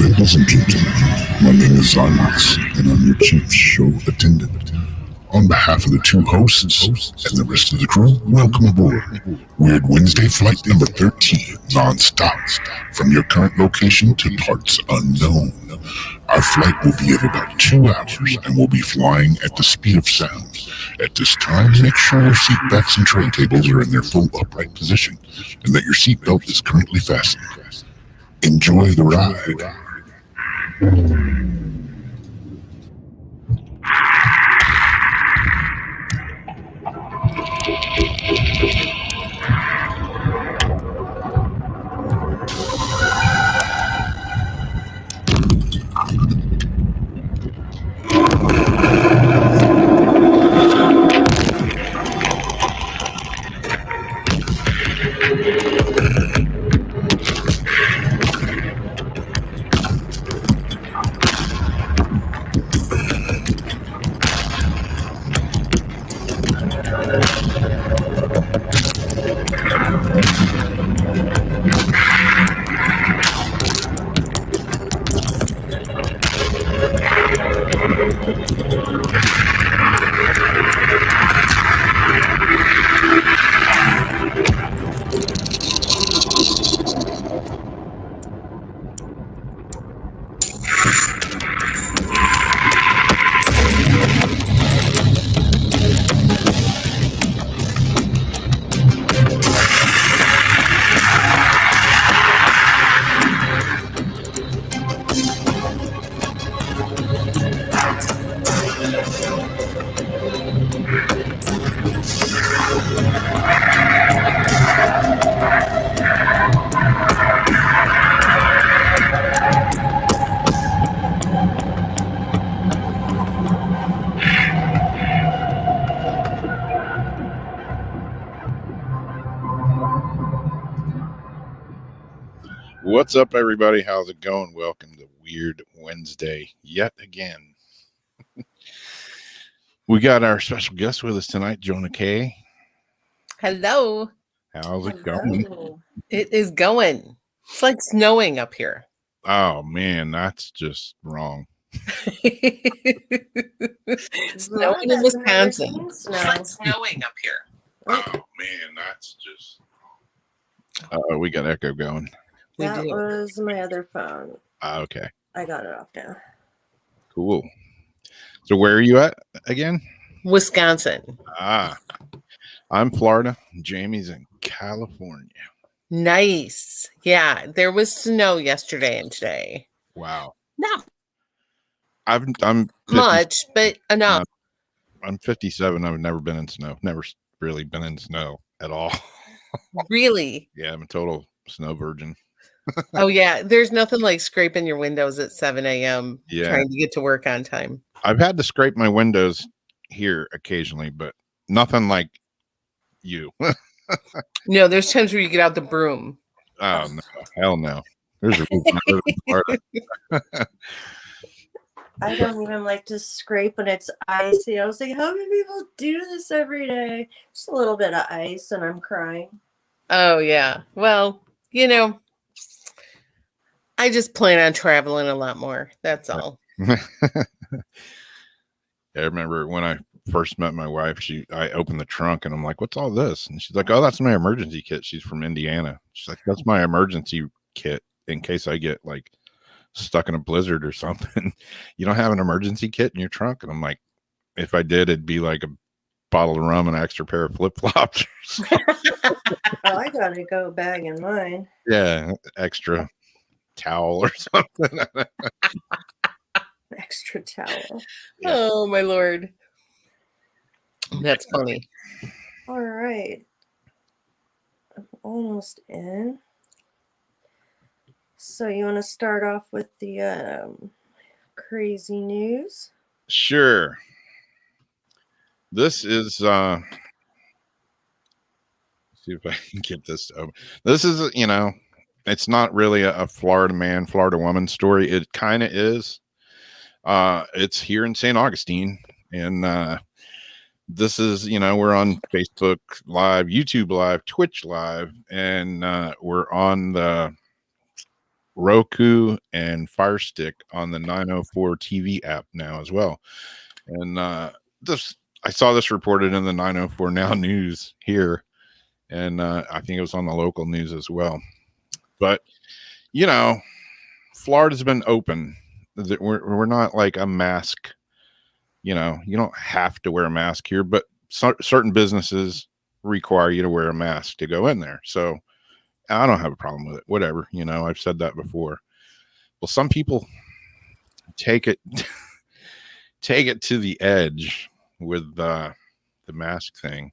Ladies and gentlemen, my name is Zymox, and I'm your chief show attendant. On behalf of the two hosts and the rest of the crew, welcome aboard Weird Wednesday Flight number 13, non-stop, from your current location to parts unknown. Our flight will be of about 2 hours, and we'll be flying at the speed of sound. At this time, make sure your seat backs and tray tables are in their full upright position, and that your seatbelt is currently fastened. Enjoy the ride. What's up, everybody? How's it going? Welcome to Weird Wednesday yet again. We got our special guest with us tonight, Jonna Kay. Hello. How's it going? It is going. It's like snowing up here. Oh, man, that's just wrong. Snowing in Wisconsin. It's like snowing up here. Oh, man, that's just... we got echo going. That was my other phone. Okay. I got it off now. Cool. So where are you at again? Wisconsin. I'm Florida. Jamie's in California. Nice. Yeah, there was snow yesterday and today. Wow. Not I'm much, but enough. I'm 57. I've never been in snow. Never really been in snow at all. Really? Yeah, I'm a total snow virgin. Oh, yeah. There's nothing like scraping your windows at 7 a.m. Yeah. Trying to get to work on time. I've had to scrape my windows here occasionally, but nothing like you. No, there's times where you get out the broom. Oh, no. Hell no. There's a reason I live in Florida. I don't even like to scrape when it's icy. I was like, how many people do this every day? Just a little bit of ice and I'm crying. Oh, yeah. Well, you know, I just plan on traveling a lot more. That's all. I remember when I first met my wife, I opened the trunk and I'm like, what's all this? And she's like, oh, that's my emergency kit. She's from Indiana. She's like, that's my emergency kit in case I get like stuck in a blizzard or something. You don't have an emergency kit in your trunk? And I'm like, if I did, it'd be like a bottle of rum and an extra pair of flip-flops. Oh, I got a go bag in mine. Yeah, extra towel or something. Extra towel. Yeah. Oh, my Lord. That's funny. All right. I'm almost in. So you want to start off with the crazy news? Sure. This is see if I can get this over. This is, it's not really a Florida man, Florida woman story. It kind of is. It's here in St. Augustine, and this is, we're on Facebook Live, YouTube Live, Twitch Live, and we're on the Roku and Fire Stick on the 904 TV app now as well. And I saw this reported in the 904 Now news here, and I think it was on the local news as well. But you know, Florida's been open. We're not like a mask. You know, you don't have to wear a mask here, but certain businesses require you to wear a mask to go in there. So I don't have a problem with it. Whatever, you know, I've said that before. Well, some people take it to the edge with the mask thing,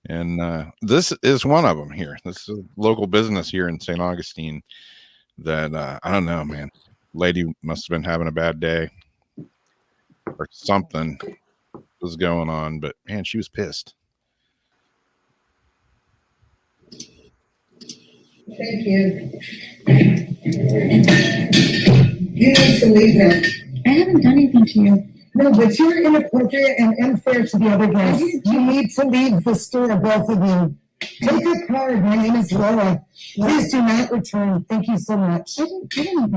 and this is one of them here. This is a local business here in St. Augustine that I don't know, man. Lady must have been having a bad day or something was going on, but man, she was pissed. Thank you. You need to leave now. I haven't done anything to you. No, but you're inappropriate and unfair to the other guests. You need to leave the store, both of you. Take a card. My name is Laura. Please do not return. Thank you so much. I didn't.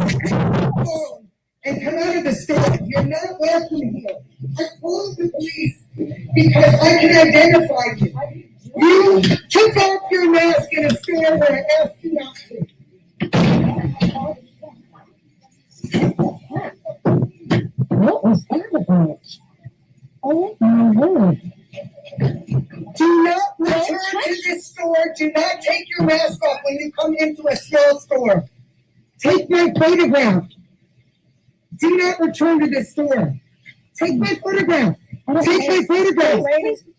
And come out of the store. You're not welcome here. I called the police because I can identify you. You took off your mask in a store where I asked you not to. What was that about? Oh my word. Do not return to this store. Do not take your mask off when you come into a small store. Take my photograph. Do not return to this store. Take my photograph. Take my photograph.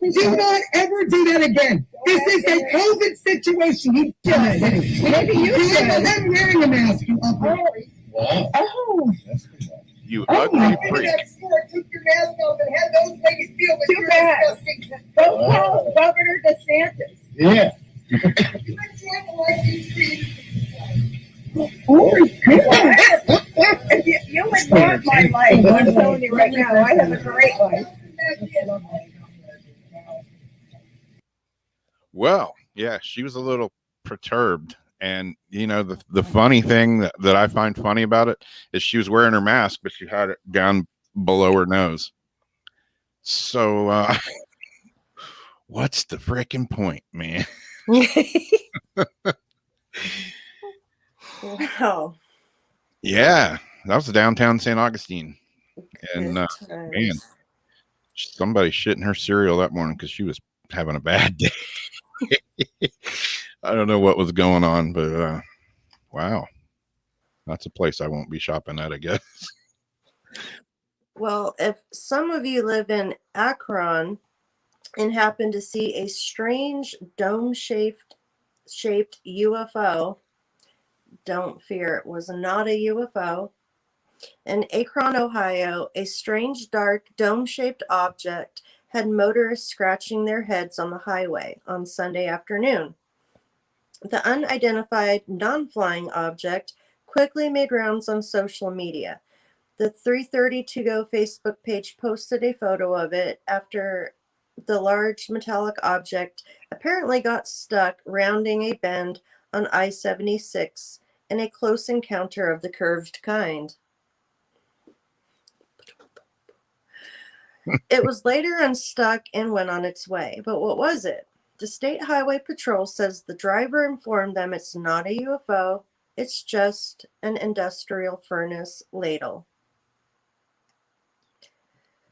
Do not ever do that again. This is a COVID situation. You did it. Maybe you should. I'm wearing a mask. Oh. You I ugly went to freak. that store, took your mask off, and had those ladies deal with Too your bad. disgusting. Don't call Governor DeSantis. Yeah. You enjoy the life you treat. Oh, you would love my life. I'm telling you right now, I have a great life. Well, yeah, she was a little perturbed. And, you know, the funny thing that I find funny about it is she was wearing her mask, but she had it down below her nose. So what's the freaking point, man? Wow. Yeah, that was downtown St. Augustine. And, Good man, times. somebody shit in her cereal that morning because she was having a bad day. I don't know what was going on, but wow, that's a place I won't be shopping at, I guess. Well, if some of you live in Akron and happen to see a strange dome-shaped UFO, don't fear, it was not a UFO. In Akron, Ohio, a strange dark dome-shaped object had motorists scratching their heads on the highway on Sunday afternoon. The unidentified, non-flying object quickly made rounds on social media. The 3:30 To Go Facebook page posted a photo of it after the large metallic object apparently got stuck rounding a bend on I-76 in a close encounter of the curved kind. It was later unstuck and went on its way. But what was it? The State Highway Patrol says the driver informed them it's not a UFO, it's just an industrial furnace ladle.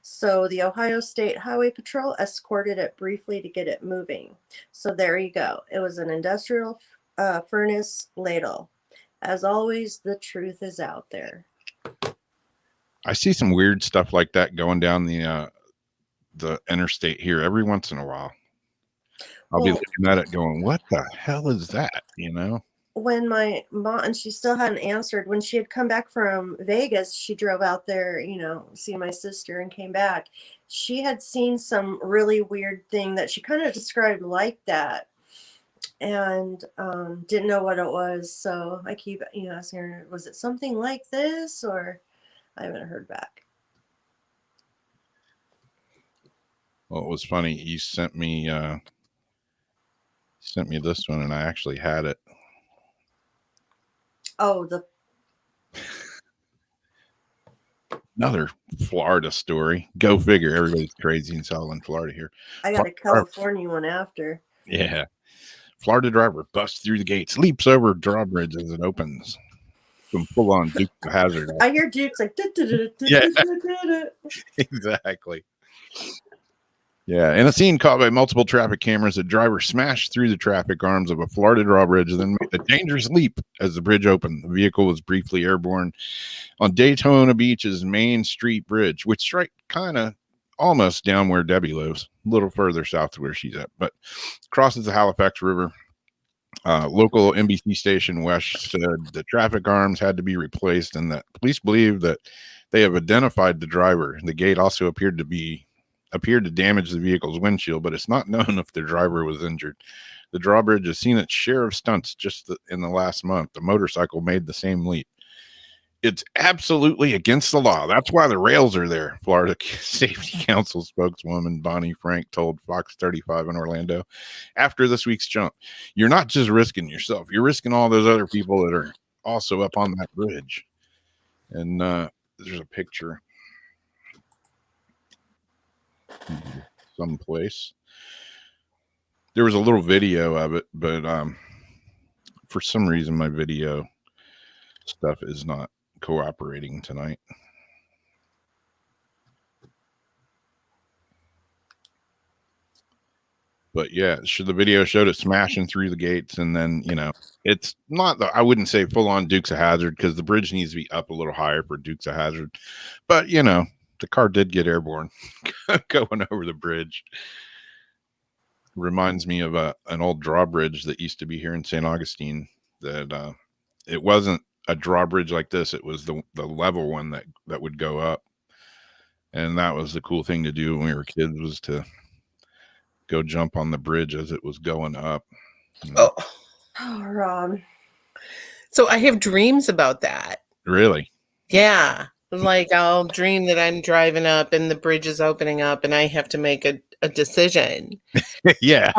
So the Ohio State Highway Patrol escorted it briefly to get it moving. So there you go. It was an industrial furnace ladle. As always, the truth is out there. I see some weird stuff like that going down the interstate here every once in a while. I'll be looking at it going, what the hell is that? You know? When my mom, and she still hadn't answered, when she had come back from Vegas, she drove out there, you know, see my sister and came back. She had seen some really weird thing that she kind of described like that and didn't know what it was. So I keep, you know, asking her, was it something like this? Or I haven't heard back. Well, it was funny. You sent me this one, and I actually had it. Oh, the Another Florida story. Go figure. Everybody's crazy in Southland Florida here. I got a Florida driver- California one after. Yeah. Florida driver busts through the gates, leaps over drawbridge as it opens. Some full on Duke of Hazard. I hear Duke's like, Yeah. Exactly. Yeah, in a scene caught by multiple traffic cameras, a driver smashed through the traffic arms of a Florida drawbridge and then made a dangerous leap as the bridge opened. The vehicle was briefly airborne on Daytona Beach's Main Street Bridge, which is right kind of almost down where Debbie lives, a little further south of where she's at, but crosses the Halifax River. Local NBC station West said the traffic arms had to be replaced and that police believe that they have identified the driver. The gate also appeared to damage the vehicle's windshield, but it's not known if the driver was injured. The drawbridge has seen its share of stunts just in the last month. The motorcycle made the same leap. It's absolutely against the law. That's why the rails are there. Florida Safety Council spokeswoman Bonnie Frank told Fox 35 in Orlando after this week's jump. You're not just risking yourself. You're risking all those other people that are also up on that bridge. And there's a picture someplace. There was a little video of it, but for some reason my video stuff is not cooperating tonight. But yeah, the video showed it smashing through the gates, and then it's not I wouldn't say full on Dukes of Hazzard because the bridge needs to be up a little higher for Dukes of Hazzard, but the car did get airborne going over the bridge. Reminds me of an old drawbridge that used to be here in St. Augustine. That it wasn't a drawbridge like this; it was the level one that would go up, and that was the cool thing to do when we were kids was to go jump on the bridge as it was going up. Oh, Rob. So I have dreams about that. Really? Yeah. Like I'll dream that I'm driving up and the bridge is opening up and I have to make a decision. Yeah.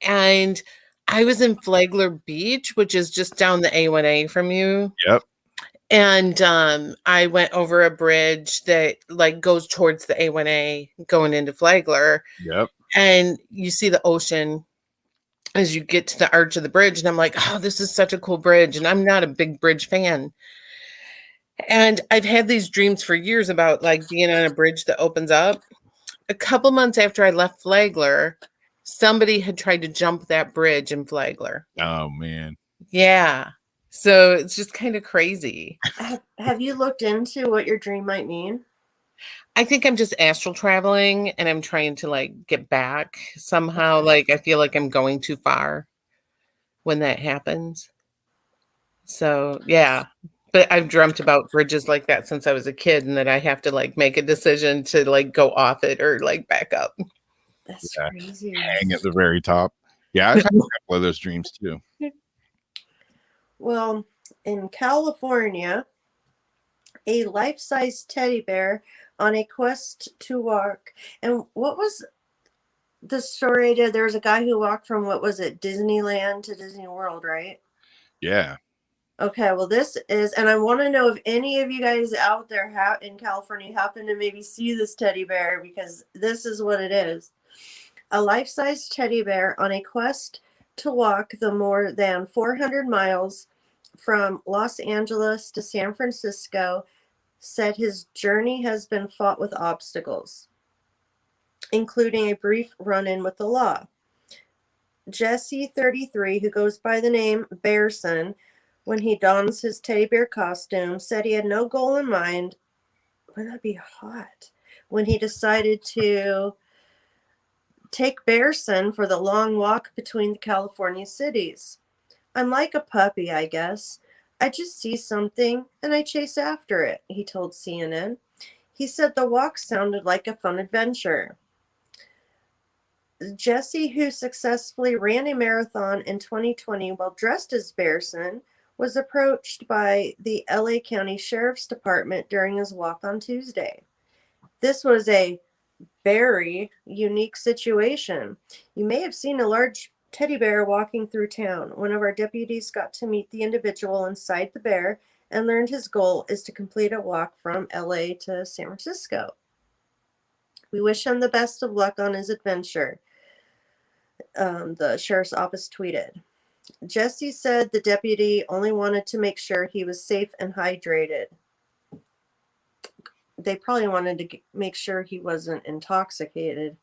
And I was in Flagler Beach, which is just down the A1A from you. Yep. And I went over a bridge that like goes towards the A1A going into Flagler. Yep. And you see the ocean as you get to the arch of the bridge. And I'm like, oh, this is such a cool bridge. And I'm not a big bridge fan. And I've had these dreams for years about like being on a bridge that opens up. A couple months after I left Flagler, somebody had tried to jump that bridge in Flagler. Oh, man. Yeah. So it's just kind of crazy. Have you looked into what your dream might mean? I think I'm just astral traveling and I'm trying to like get back somehow. Like I feel like I'm going too far when that happens. So yeah, but I've dreamt about bridges like that since I was a kid and that I have to like make a decision to like go off it or like back up. That's crazy. Hang at the very top. Yeah, I've had a couple of those dreams too. Well, in California, a life-size teddy bear on a quest to walk. And what was the story? There was a guy who walked from, what was it, Disneyland to Disney World, right? Yeah. Okay, well, this is, and I want to know if any of you guys out there in California happen to maybe see this teddy bear, because this is what it is. A life-size teddy bear on a quest to walk the more than 400 miles from Los Angeles to San Francisco said his journey has been fought with obstacles, including a brief run-in with the law. Jesse, 33, who goes by the name Bearson, when he dons his teddy bear costume, said he had no goal in mind. Wouldn't that be hot? When he decided to take Bearson for the long walk between the California cities. I'm like a puppy, I guess. I just see something and I chase after it, he told CNN. He said the walk sounded like a fun adventure. Jesse, who successfully ran a marathon in 2020 while dressed as Bearson, was approached by the LA County Sheriff's Department during his walk on Tuesday. This was a very unique situation. You may have seen a large teddy bear walking through town. One of our deputies got to meet the individual inside the bear and learned his goal is to complete a walk from LA to San Francisco. We wish him the best of luck on his adventure, the sheriff's office tweeted. Jesse said the deputy only wanted to make sure he was safe and hydrated. They probably wanted to make sure he wasn't intoxicated.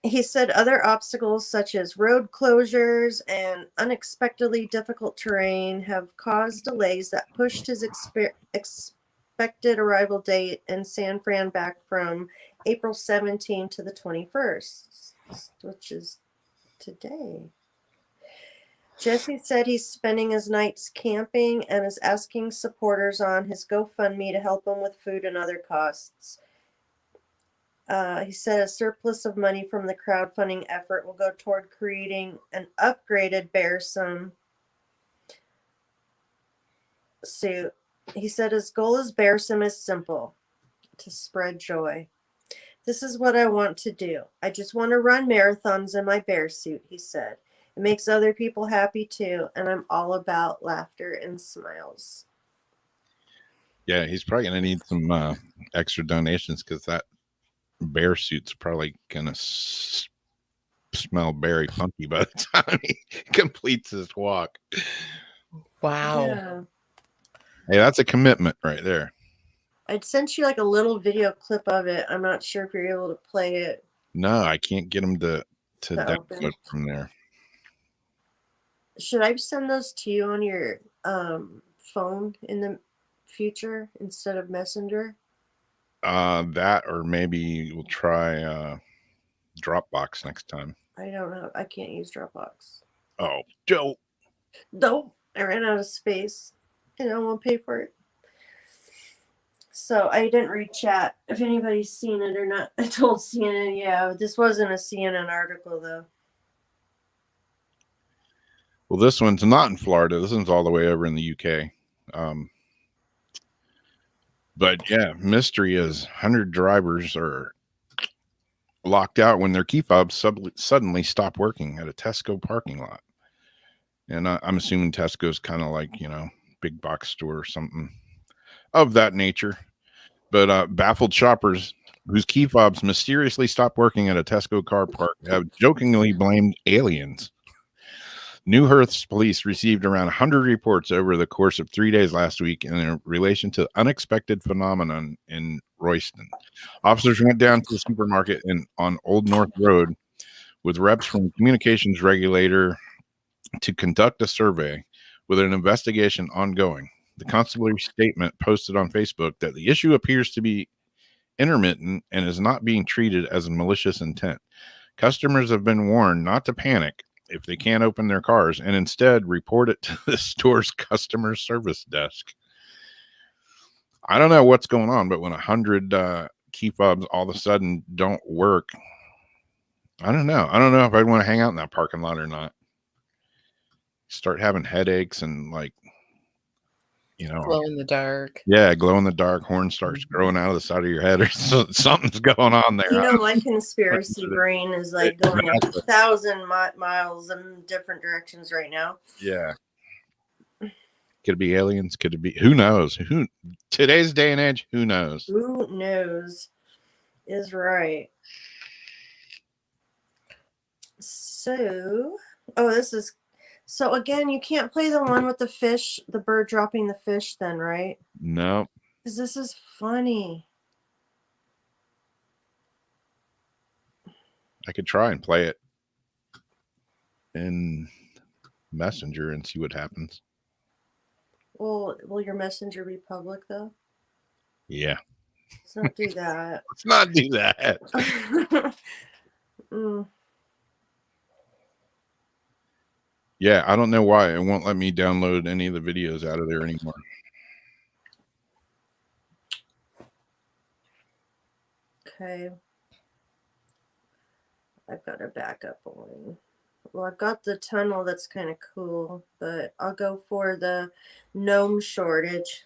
He said other obstacles such as road closures and unexpectedly difficult terrain have caused delays that pushed his expected arrival date in San Fran back from April 17 to the 21st, which is today. Jesse said he's spending his nights camping and is asking supporters on his GoFundMe to help him with food and other costs. He said a surplus of money from the crowdfunding effort will go toward creating an upgraded Bearsome suit. He said his goal as Bearsome is simple: to spread joy. This is what I want to do. I just want to run marathons in my bear suit, he said. It makes other people happy too, and I'm all about laughter and smiles. Yeah, he's probably going to need some extra donations because that bear suit's probably going to smell very funky by the time he completes his walk. Wow. Yeah. Hey, that's a commitment right there. I'd sent you like a little video clip of it. I'm not sure if you're able to play it. No, I can't get him to download open. from there. Should I send those to you on your phone in the future instead of Messenger? That, or maybe we'll try Dropbox next time. I don't know. I can't use Dropbox. Oh, dope. Nope. I ran out of space and I won't pay for it. So I didn't read chat if anybody's seen it or not. I told CNN, yeah, this wasn't a CNN article though. Well, this one's not in Florida. This one's all the way over in the UK. But yeah, mystery is 100 drivers are locked out when their key fobs suddenly stop working at a Tesco parking lot. And I'm assuming Tesco's kind of like, big box store or something of that nature. But baffled shoppers whose key fobs mysteriously stopped working at a Tesco car park have jokingly blamed aliens. Newhurst's police received around 100 reports over the course of 3 days last week in relation to unexpected phenomenon in Royston. Officers went down to the supermarket on Old North Road with reps from the communications regulator to conduct a survey with an investigation ongoing. The constabulary's statement posted on Facebook that the issue appears to be intermittent and is not being treated as a malicious intent. Customers have been warned not to panic if they can't open their cars and instead report it to the store's customer service desk. I don't know what's going on, but when 100 key fobs all of a sudden don't work, I don't know. I don't know if I'd want to hang out in that parking lot or not. Start having headaches and Glow in the dark. Yeah, glow in the dark. Horn starts growing out of the side of your head, or something's going on there. My conspiracy brain is like going 1,000 miles in different directions right now. Yeah. Could it be aliens? Could it be? Who knows? Today's day and age, who knows? Who knows is right. So again, you can't play the one with the fish, the bird dropping the fish then, right? No. Because this is funny. I could try and play it in Messenger and see what happens. Well, will your Messenger be public though? Yeah. Let's not do that. Let's not do that. Yeah, I don't know why it won't let me download any of the videos out of there anymore. Okay. I've got a backup one. Well, I've got the tunnel that's kind of cool, but I'll go for the Gnome Shortage.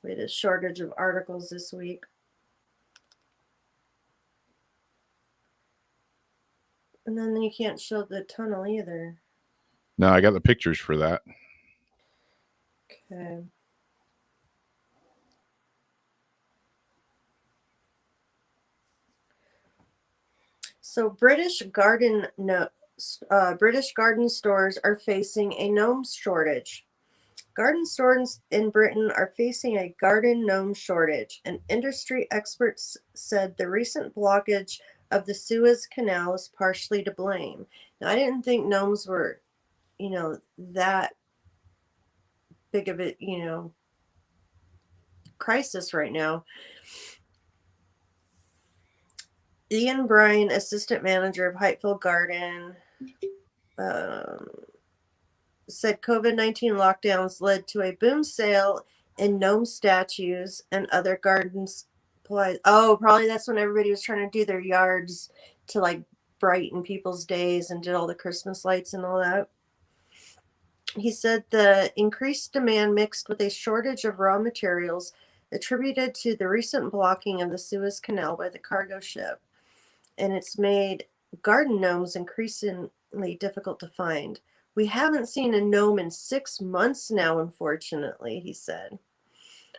We had a shortage of articles this week. And then you can't show the tunnel either. No, I got the pictures for that. Okay. So British garden stores are facing a gnome shortage. Garden stores in Britain are facing a garden gnome shortage, and industry experts said the recent blockage of the Suez Canal is partially to blame. Now, I didn't think gnomes were, that big of a, crisis right now. Ian Bryan, assistant manager of Heightfield Garden, said COVID-19 lockdowns led to a boom sale in gnome statues and other garden supplies. Oh, probably that's when everybody was trying to do their yards to like brighten people's days and did all the Christmas lights and all that. He said the increased demand mixed with a shortage of raw materials attributed to the recent blocking of the Suez Canal by the cargo ship. And it's made garden gnomes increasingly difficult to find. We haven't seen a gnome in 6 months now, unfortunately, he said.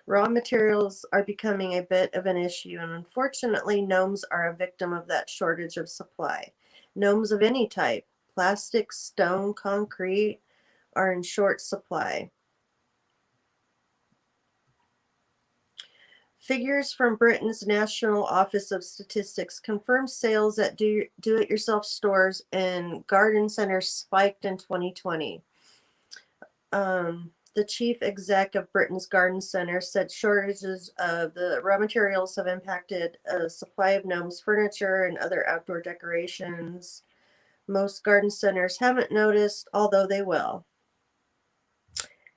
Raw materials are becoming a bit of an issue, and unfortunately, gnomes are a victim of that shortage of supply. Gnomes of any type, plastic, stone, concrete, are in short supply. Figures from Britain's National Office of Statistics confirm sales at do-it-yourself stores and garden centers spiked in 2020. The chief exec of Britain's Garden Center said shortages of the raw materials have impacted a supply of gnomes, furniture, and other outdoor decorations. Most garden centers haven't noticed, although they will.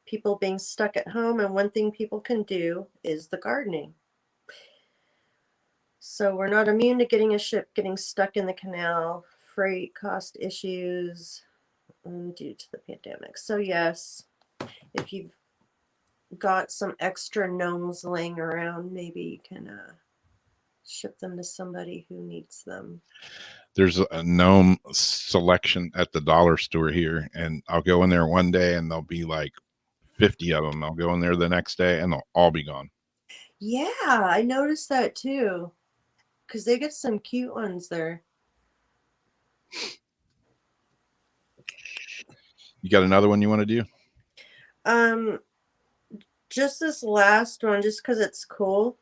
People being stuck at home, and one thing people can do is the gardening. So we're not immune to getting a ship getting stuck in the canal, freight cost issues due to the pandemic. So yes, if you've got some extra gnomes laying around, maybe you can ship them to somebody who needs them. There's a gnome selection at the dollar store here, and I'll go in there one day and there'll be like 50 of them. I'll go in there the next day and they'll all be gone. Yeah, I noticed that too. Because they get some cute ones there. You got another one you want to do? Just this last one, just because it's cool.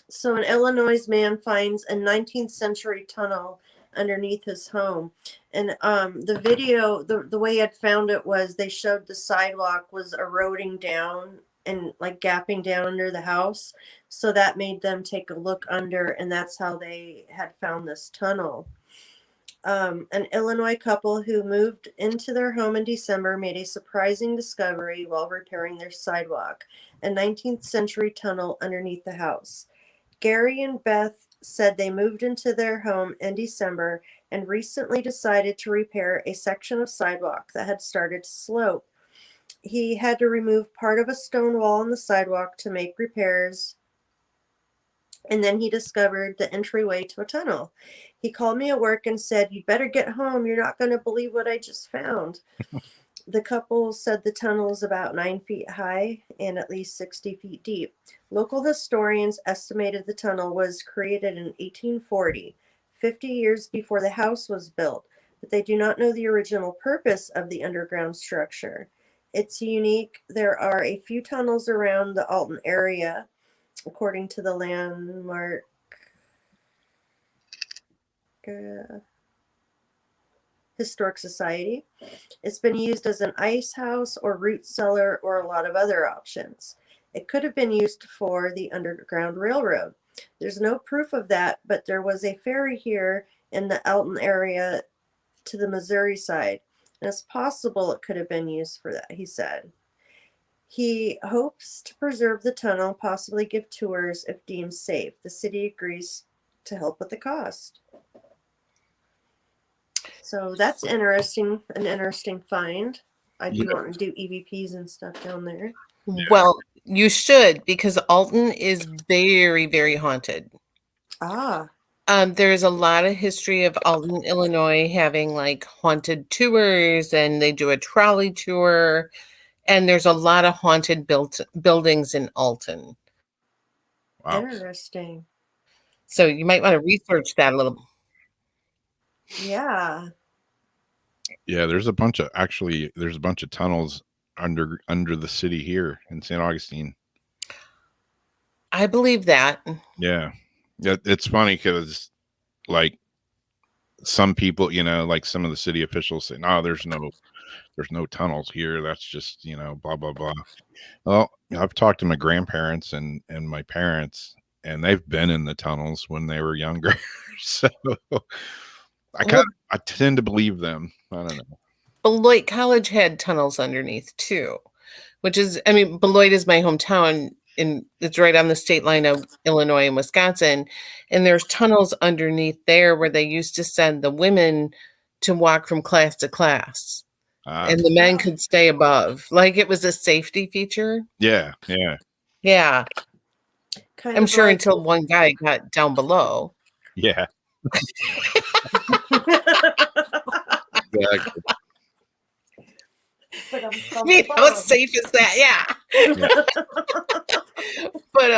So an Illinois man finds a 19th century tunnel underneath his home. And the video, the way I'd found it was they showed the sidewalk was eroding down and like gapping down under the house. So that made them take a look under, and that's how they had found this tunnel. An Illinois couple who moved into their home in December made a surprising discovery while repairing their sidewalk, a 19th century tunnel underneath the house. Gary and Beth said they moved into their home in December and recently decided to repair a section of sidewalk that had started to slope. He had to remove part of a stone wall on the sidewalk to make repairs, and then he discovered the entryway to a tunnel. He called me at work and said, "You'd better get home. You're not going to believe what I just found." The couple said the tunnel is about 9 feet high and at least 60 feet deep. Local historians estimated the tunnel was created in 1840, 50 years before the house was built, but they do not know the original purpose of the underground structure. It's unique. There are a few tunnels around the Alton area, according to the landmark Historic Society. It's been used as an ice house or root cellar or a lot of other options. It could have been used for the Underground Railroad. There's no proof of that, but there was a ferry here in the Alton area to the Missouri side, and it's possible it could have been used for that, he said. He hopes to preserve the tunnel, possibly give tours if deemed safe. The city agrees to help with the cost. So that's interesting, an interesting find. I'd be wanting to do EVPs and stuff down there. Yeah. Well, you should, because Alton is very, very haunted. Ah. There's a lot of history of Alton, Illinois having like haunted tours, and they do a trolley tour. And there's a lot of haunted buildings in Alton. Wow. Interesting. So you might want to research that a little. Yeah. Yeah, there's a bunch of tunnels under the city here in St. Augustine. I believe that. Yeah. It's funny because like some people, like some of the city officials say, no, there's no tunnels here. That's just, blah, blah, blah. Well, I've talked to my grandparents and my parents, and they've been in the tunnels when they were younger. So I tend to believe them. I don't know. Beloit College had tunnels underneath too, which is, Beloit is my hometown, and it's right on the state line of Illinois and Wisconsin. And there's tunnels underneath there where they used to send the women to walk from class to class. And the men could stay above. Like it was a safety feature. Yeah. Yeah. I'm sure until one guy got down below. Yeah. Exactly. How safe is that? Yeah. But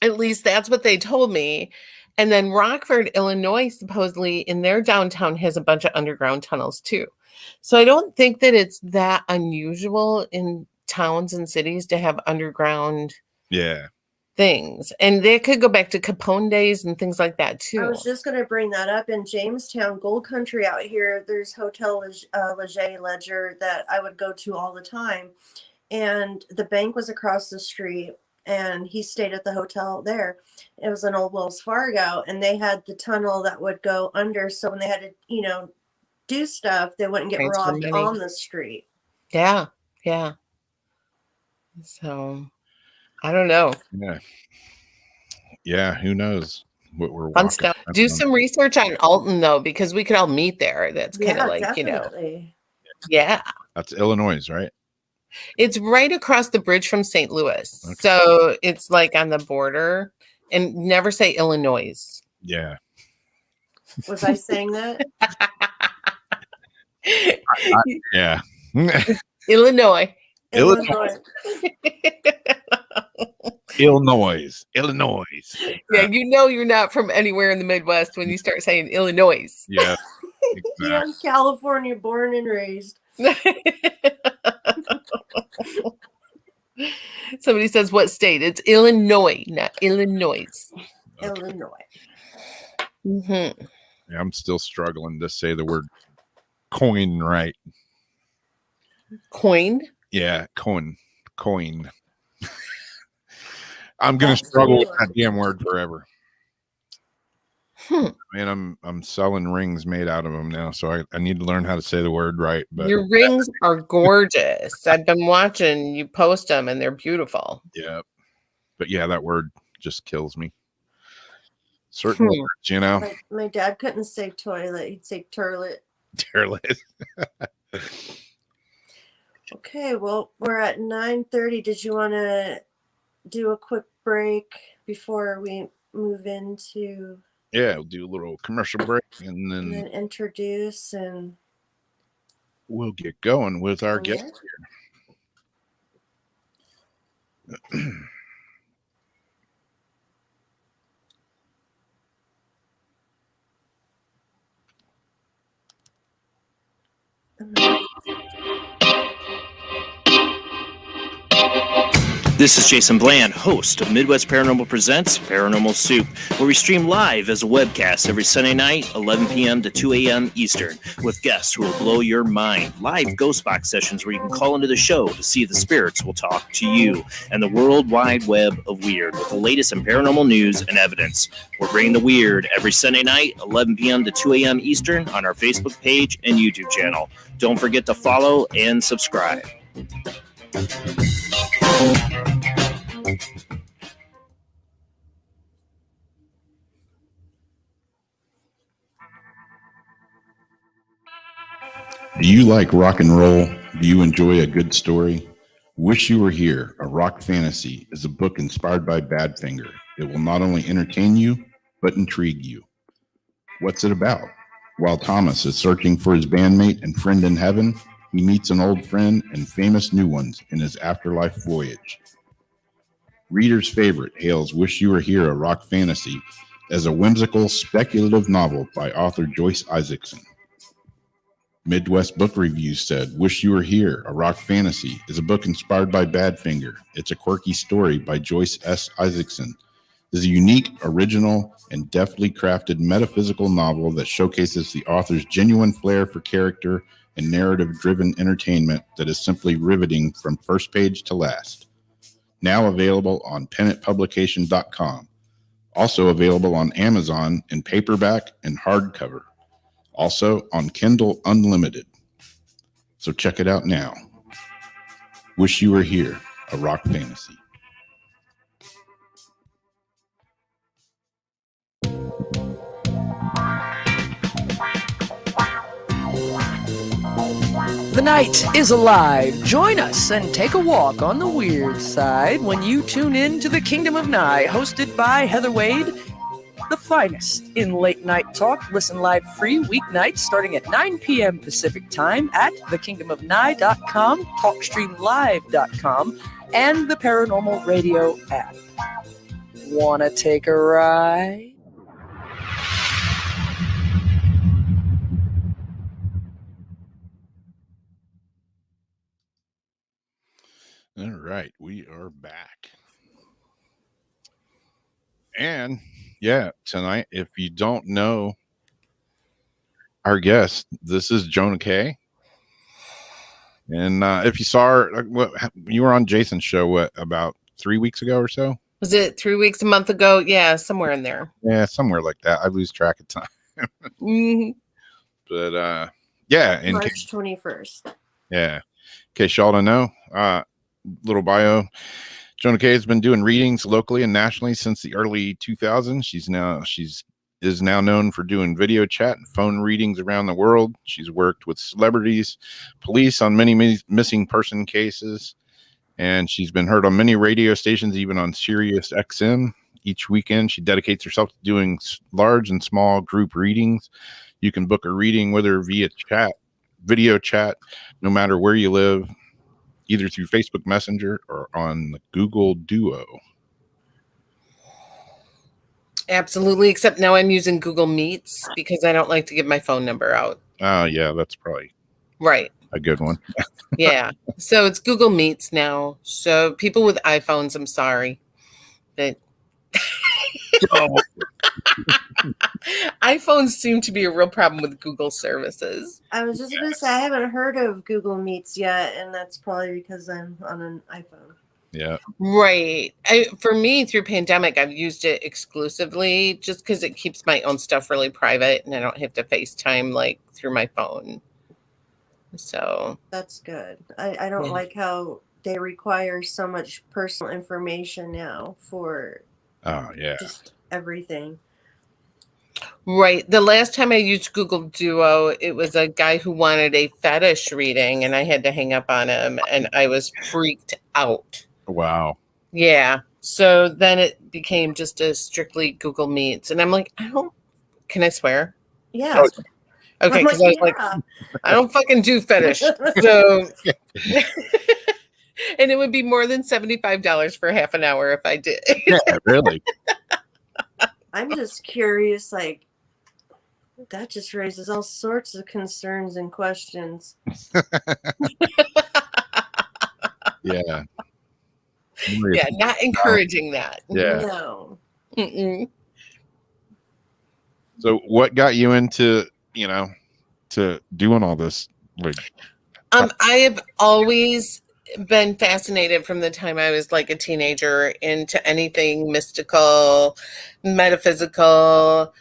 at least that's what they told me. And then Rockford, Illinois, supposedly in their downtown has a bunch of underground tunnels too. So I don't think that it's that unusual in towns and cities to have underground things. And they could go back to Capone days and things like that too. I was just going to bring that up. In Jamestown, Gold Country out here, there's Hotel Ledger that I would go to all the time. And the bank was across the street, and he stayed at the hotel there. It was an old Wells Fargo, and they had the tunnel that would go under. So when they had to, do stuff, they wouldn't get robbed on the street. Yeah. So I don't know. Yeah. Who knows what we're fun stuff. Do some research on Alton though, because we could all meet there. That's kind of like, definitely. Yeah. That's Illinois, right? It's right across the bridge from St. Louis. Okay. So it's like on the border. And never say Illinois. Yeah. Was I saying that? Yeah. Illinois. Illinois. Yeah, you're not from anywhere in the Midwest when you start saying Illinois. Yeah. Exactly. Yeah, I'm California born and raised. Somebody says what state? It's Illinois, not Illinois. Okay. Illinois. Mm-hmm. Yeah, I'm still struggling to say the word coin right. Coin? Yeah, coin. I'm gonna struggle with that damn word forever. Man, I'm selling rings made out of them now, so I need to learn how to say the word right. But your rings are gorgeous. I've been watching you post them, and they're beautiful. Yeah, but yeah, that word just kills me. Certain words, My dad couldn't say toilet; he'd say turlet. Turlet. Okay, well, we're at 9:30. Did you want to do a quick break before we move into? Yeah, we'll do a little commercial break and then introduce, and we'll get going with our guest here. This is Jason Bland, host of Midwest Paranormal Presents Paranormal Soup, where we stream live as a webcast every Sunday night, 11 p.m. to 2 a.m. Eastern, with guests who will blow your mind. Live ghost box sessions where you can call into the show to see if the spirits will talk to you, and the World Wide Web of Weird with the latest in paranormal news and evidence. We're bringing the weird every Sunday night, 11 p.m. to 2 a.m. Eastern on our Facebook page and YouTube channel. Don't forget to follow and subscribe. Do you like rock and roll? Do you enjoy a good story? Wish You Were Here, A Rock Fantasy is a book inspired by Badfinger. It will not only entertain you, but intrigue you. What's it about? While Thomas is searching for his bandmate and friend in heaven, he meets an old friend and famous new ones in his afterlife voyage. Reader's favorite hails Wish You Were Here, a rock fantasy, as a whimsical, speculative novel by author Joyce Isaacson. Midwest Book Reviews said, Wish You Were Here, a rock fantasy, is a book inspired by Badfinger. It's a quirky story by Joyce S. Isaacson. It is a unique, original, and deftly crafted metaphysical novel that showcases the author's genuine flair for character and narrative-driven entertainment that is simply riveting from first page to last. Now available on pennantpublication.com. Also available on Amazon in paperback and hardcover. Also on Kindle Unlimited. So check it out now. Wish You Were Here, a rock fantasy. The night is alive. Join us and take a walk on the weird side when you tune in to the Kingdom of Nye, hosted by Heather Wade, the finest in late night talk. Listen live free weeknights starting at 9 p.m. Pacific time at thekingdomofnye.com, talkstreamlive.com, and the Paranormal Radio app. Wanna take a ride? All right, we are back. And yeah, tonight, if you don't know our guest, this is Jonna Kay. And if you saw her, you were on Jason's show, about 3 weeks ago or so? Was it 3 weeks, a month ago? Yeah, somewhere in there. Yeah, somewhere like that. I lose track of time. Mm-hmm. But yeah. March 21st. Yeah. In case y'all don't know, little bio. Jonna Kay has been doing readings locally and nationally since the early 2000s. She's now known for doing video chat and phone readings around the world. She's worked with celebrities, police on many missing person cases, and she's been heard on many radio stations, even on Sirius XM. Each weekend, she dedicates herself to doing large and small group readings. You can book a reading with her via video chat, no matter where you live, either through Facebook Messenger or on the Google Duo. Absolutely, except now I'm using Google Meets because I don't like to give my phone number out. Oh, yeah, that's probably right. A good one. Yeah, so it's Google Meets now. So people with iPhones, I'm sorry. But iPhones seem to be a real problem with Google services. I was just going to say, I haven't heard of Google Meets yet, and that's probably because I'm on an iPhone. Yeah. Right. For me, through pandemic, I've used it exclusively just because it keeps my own stuff really private and I don't have to FaceTime like through my phone. So that's good. I don't like how they require so much personal information now for just everything. Right. The last time I used Google Duo, it was a guy who wanted a fetish reading and I had to hang up on him and I was freaked out. Wow. Yeah. So then it became just a strictly Google Meets. And I'm like, can I swear? Yeah. Okay. Because I was like, I don't fucking do fetish. So, and it would be more than $75 for half an hour if I did. Yeah, really. I'm just curious, like, that just raises all sorts of concerns and questions. Yeah. Yeah, not encouraging that. Yeah. No. Mm-mm. So what got you into, to doing all this? I have always been fascinated from the time I was like a teenager into anything mystical, metaphysical.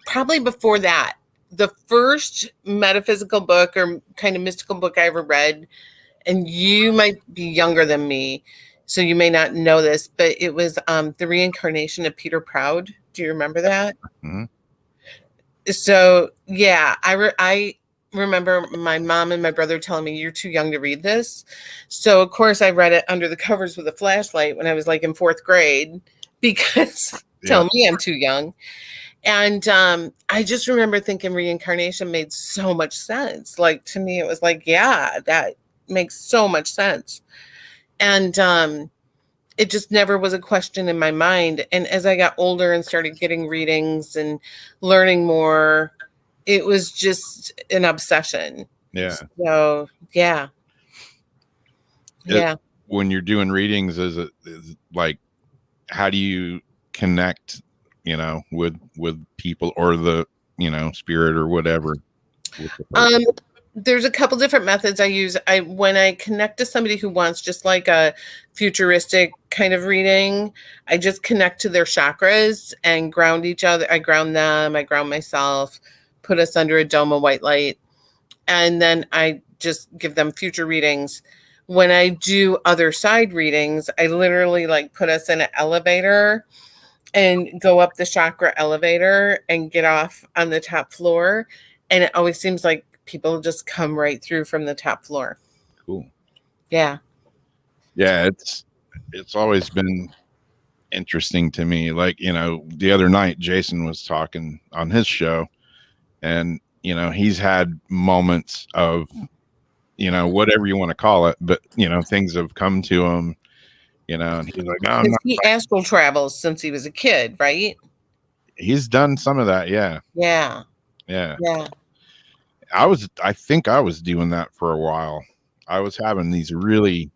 Probably before that, the first metaphysical book or kind of mystical book I ever read, and you might be younger than me, so you may not know this, but it was The Reincarnation of Peter Proud. Do you remember that? Mm-hmm. So, yeah, I remember my mom and my brother telling me, you're too young to read this. So, of course, I read it under the covers with a flashlight when I was like in 4th grade because tell me I'm too young. And I just remember thinking reincarnation made so much sense. Like, to me, it was like, yeah, that makes so much sense. And it just never was a question in my mind. And as I got older and started getting readings and learning more, it was just an obsession. Yeah. So, yeah. Yeah. When you're doing readings, is like, how do you connect, with people or the, spirit or whatever? There's a couple different methods I use. When I connect to somebody who wants just like a futuristic kind of reading, I just connect to their chakras and ground each other. I ground them, I ground myself, put us under a dome of white light, and then I just give them future readings. When I do other side readings, I literally like put us in an elevator and go up the chakra elevator and get off on the top floor. And it always seems like people just come right through from the top floor. Cool. Yeah. Yeah. It's always been interesting to me. Like, the other night, Jason was talking on his show, and, he's had moments of, whatever you want to call it, but, things have come to him, and he's like, no, I'm not. He astral travels since he was a kid, right? He's done some of that. Yeah. Yeah. Yeah. Yeah. I think I was doing that for a while. I was having these really,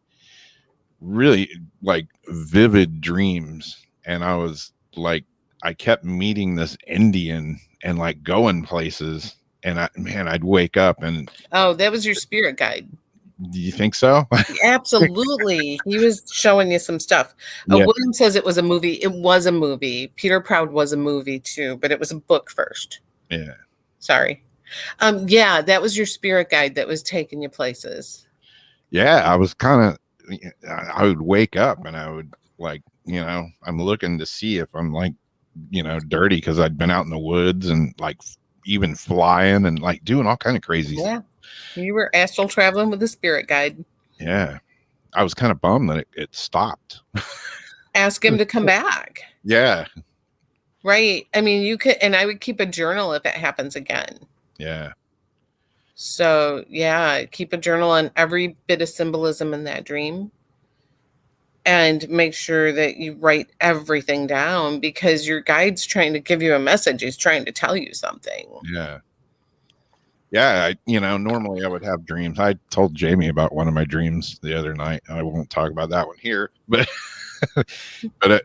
really like vivid dreams. And I was like, I kept meeting this Indian and like going places. And I'd wake up and. Oh, that was your spirit guide. Do you think so? Absolutely. He was showing you some stuff. Yeah. William says it was a movie. It was a movie. Peter Proud was a movie too, but it was a book first. Yeah. Sorry. Yeah, that was your spirit guide that was taking you places. Yeah, I was I would wake up and I would like, I'm looking to see if I'm like, dirty, because I'd been out in the woods and like even flying and like doing all kind of crazy stuff. Yeah, you were astral traveling with a spirit guide. Yeah, I was kind of bummed that it stopped. Ask him to come back. Yeah. Right. I mean, you could, and I would keep a journal if it happens again. Yeah. So, yeah, keep a journal on every bit of symbolism in that dream and make sure that you write everything down, because your guide's trying to give you a message. He's trying to tell you something. Yeah. Yeah. Normally I would have dreams. I told Jamie about one of my dreams the other night. I won't talk about that one here, but, but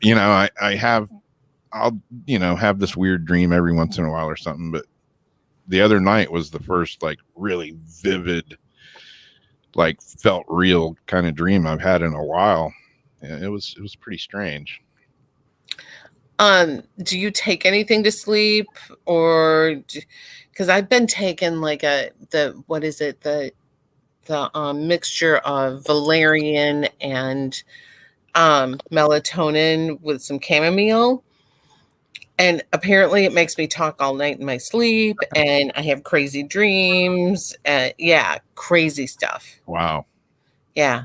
I'll have this weird dream every once in a while or something. But the other night was the first like really vivid, like felt real kind of dream I've had in a while. And it was pretty strange. Do you take anything to sleep, or because I've been taking like the mixture of valerian and melatonin with some chamomile. And apparently it makes me talk all night in my sleep, and I have crazy dreams. Yeah, crazy stuff. Wow. Yeah.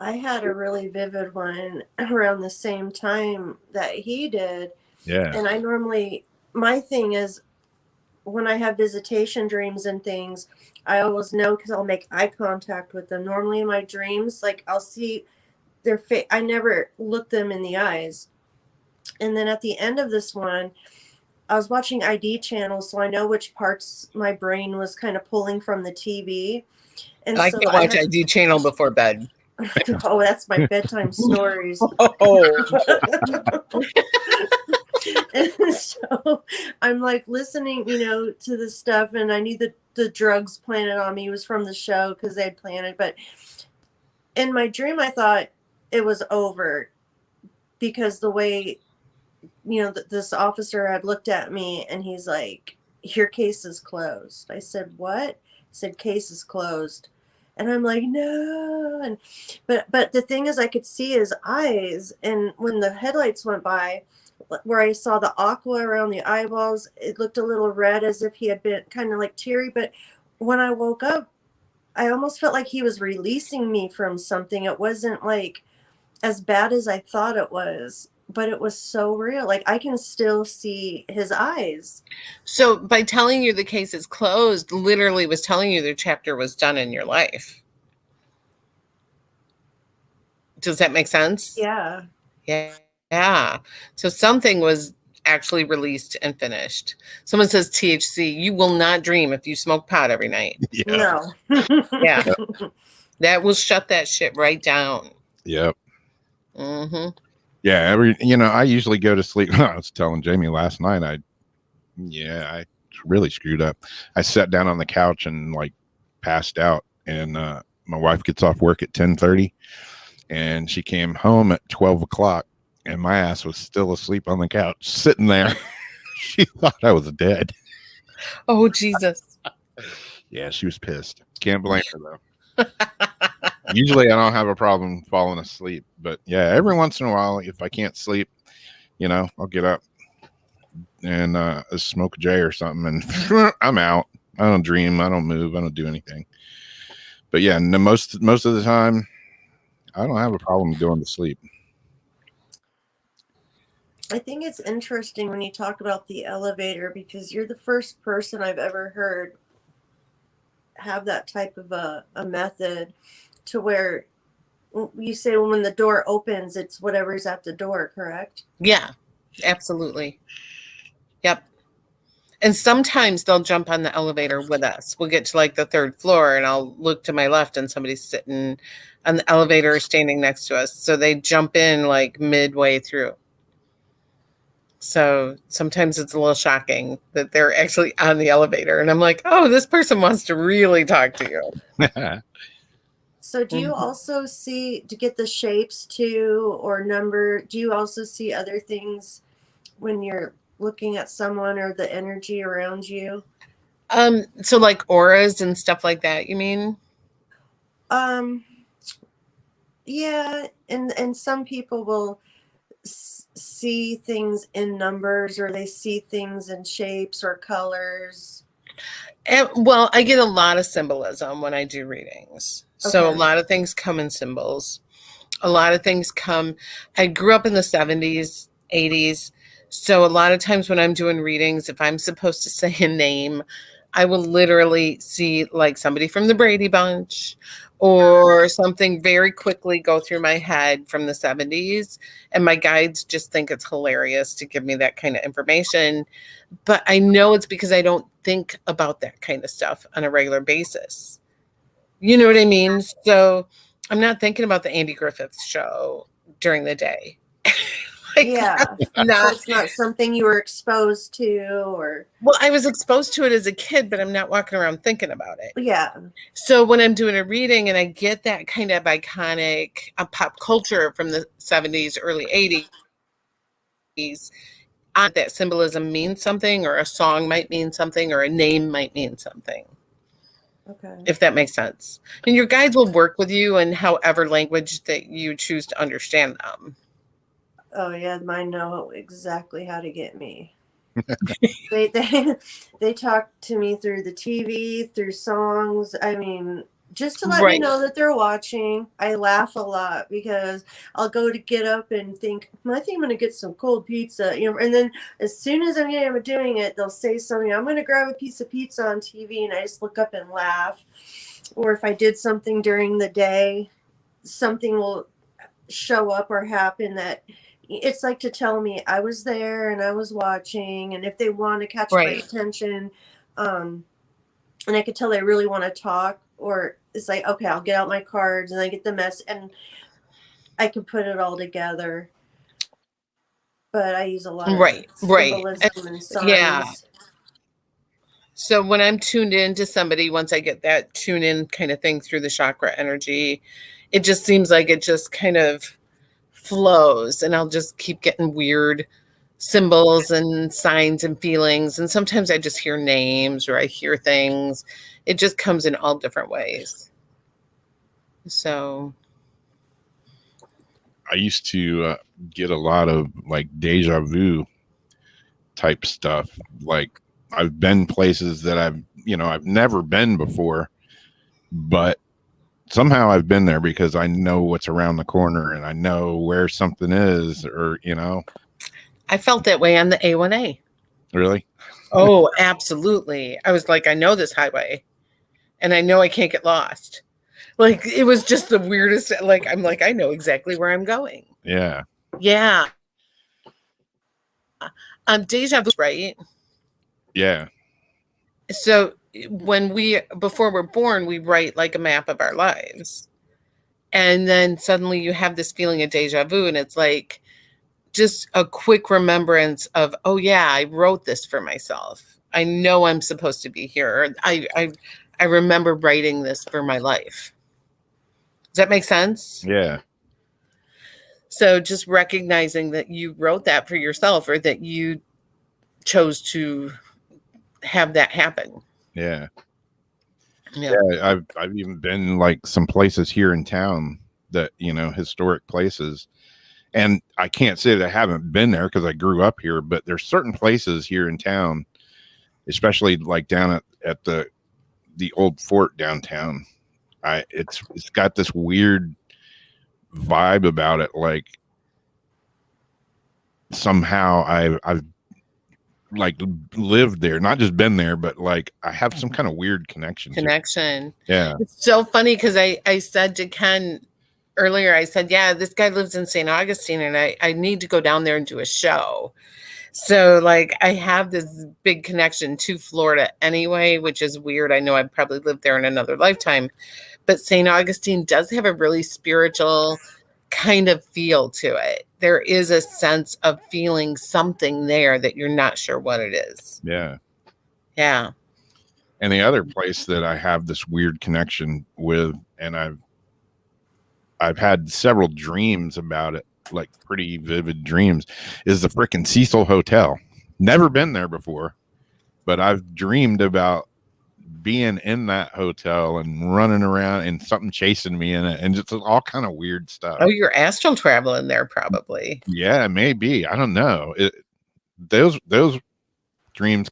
I had a really vivid one around the same time that he did. Yeah. And my thing is, when I have visitation dreams and things, I always know because I'll make eye contact with them. Normally in my dreams, like I'll see their face. I never look them in the eyes. And then at the end of this one, I was watching ID channels, so I know which parts my brain was kind of pulling from the TV. And I can't watch ID channel before bed. Oh, that's my bedtime stories. And so I'm like listening, to this stuff, and I knew that the drugs planted on me was from the show because they'd planted. But in my dream, I thought it was over because the way, this officer had looked at me and he's like, "Your case is closed." I said, "What?" He said, "Case is closed." And I'm like, "No." And but the thing is, I could see his eyes, and when the headlights went by, where I saw the aqua around the eyeballs, it looked a little red, as if he had been kind of like teary. But when I woke up, I almost felt like he was releasing me from something. It wasn't like as bad as I thought it was, but it was so real. Like I can still see his eyes. So by telling you the case is closed, literally was telling you the chapter was done in your life. Does that make sense? Yeah. Yeah. So something was actually released and finished. Someone says THC, you will not dream if you smoke pot every night. Yeah. No. Yeah. That will shut that shit right down. Yep. Mm-hmm. Yeah. I usually go to sleep. I was telling Jamie last night, I really screwed up. I sat down on the couch and like passed out, and my wife gets off work at 10:30, and she came home at 12 o'clock, and my ass was still asleep on the couch, sitting there. She thought I was dead. Oh, Jesus. Yeah, she was pissed. Can't blame her, though. Usually I don't have a problem falling asleep, but yeah, every once in a while, if I can't sleep, I'll get up and smoke a J or something, and I'm out. I don't dream. I don't move. I don't do anything. But yeah, most of the time, I don't have a problem going to sleep. I think it's interesting when you talk about the elevator, because you're the first person I've ever heard have that type of a method, to where you say when the door opens, it's whatever's at the door, correct? Yeah, absolutely. Yep. And sometimes they'll jump on the elevator with us. We'll get to like the third floor, and I'll look to my left and somebody's sitting on the elevator standing next to us. So they jump in like midway through. So sometimes it's a little shocking that they're actually on the elevator. And I'm like, oh, this person wants to really talk to you. So do you also see, to get the shapes too, or number, do you also see other things when you're looking at someone or the energy around you? So like auras and stuff like that, you mean? Yeah, and some people will see things in numbers, or they see things in shapes or colors. Well, I get a lot of symbolism when I do readings. So Okay. a lot of things come in symbols. A lot of things come. I grew up in the 70s, 80s. So a lot of times when I'm doing readings, if I'm supposed to say a name, I will literally see like somebody from the Brady Bunch or something very quickly go through my head from the 70s. And my guides just think it's hilarious to give me that kind of information. But I know it's because I don't think about that kind of stuff on a regular basis. You know what I mean? So I'm not thinking about the Andy Griffith show during the day. Yeah. So it's not something you were exposed to, or... Well, I was exposed to it as a kid, but I'm not walking around thinking about it. Yeah. So when I'm doing a reading and I get that kind of iconic pop culture from the 70s, early 80s, that symbolism means something, or a song might mean something, or a name might mean something. Okay. If that makes sense. And your guides will work with you in however language that you choose to understand them. Oh yeah, mine know exactly how to get me. They talk to me through the TV, through songs. I mean, just to let me know that they're watching. I laugh a lot because I'll go to get up and think, I think I'm going to get some cold pizza, and then as soon as I'm doing it, they'll say something. I'm going to grab a piece of pizza on TV, and I just look up and laugh. Or if I did something during the day, something will show up or happen that it's like to tell me I was there and I was watching, and if they want to catch my attention, and I could tell they really want to talk, or it's like, okay, I'll get out my cards and I get the mess, and I can put it all together. But I use a lot of symbolism and signs. Yeah. So when I'm tuned in to somebody, once I get that tune in kind of thing through the chakra energy, it just seems like it just kind of flows, and I'll just keep getting weird symbols and signs and feelings. And sometimes I just hear names, or I hear things. It just comes in all different ways. So I used to get a lot of like deja vu type stuff. Like I've been places that I've never been before, but somehow I've been there because I know what's around the corner and I know where something is, or I felt that way on the A1A. really. Oh, absolutely. I was like, I know this highway and I know I can't get lost. Like, it was just the weirdest. Like, I'm like, I know exactly where I'm going. Yeah. Yeah. Deja vu, right? Yeah. So before we're born, we write like a map of our lives. And then suddenly you have this feeling of deja vu. And it's like just a quick remembrance of, oh yeah, I wrote this for myself. I know I'm supposed to be here. I remember writing this for my life. Does that make sense? Yeah. So just recognizing that you wrote that for yourself, or that you chose to have that happen. Yeah. Yeah. I've even been like some places here in town that, historic places. And I can't say that I haven't been there because I grew up here, but there's certain places here in town, especially like down at the old fort downtown. It's got this weird vibe about it. Like somehow I've like lived there, not just been there, but like I have some kind of weird connection. Yeah. It's so funny because I said to Ken earlier, I said, yeah, this guy lives in St. Augustine and I need to go down there and do a show. So like I have this big connection to Florida anyway, which is weird. I know I've probably lived there in another lifetime, but St. Augustine does have a really spiritual kind of feel to it. There is a sense of feeling something there that you're not sure what it is. Yeah. Yeah. And the other place that I have this weird connection with, and I've had several dreams about it, like pretty vivid dreams, is the frickin' Cecil Hotel. Never been there before, but I've dreamed about being in that hotel and running around and something chasing me in it and just all kind of weird stuff. Oh, you're astral traveling there probably. Yeah, maybe. I don't know. Those dreams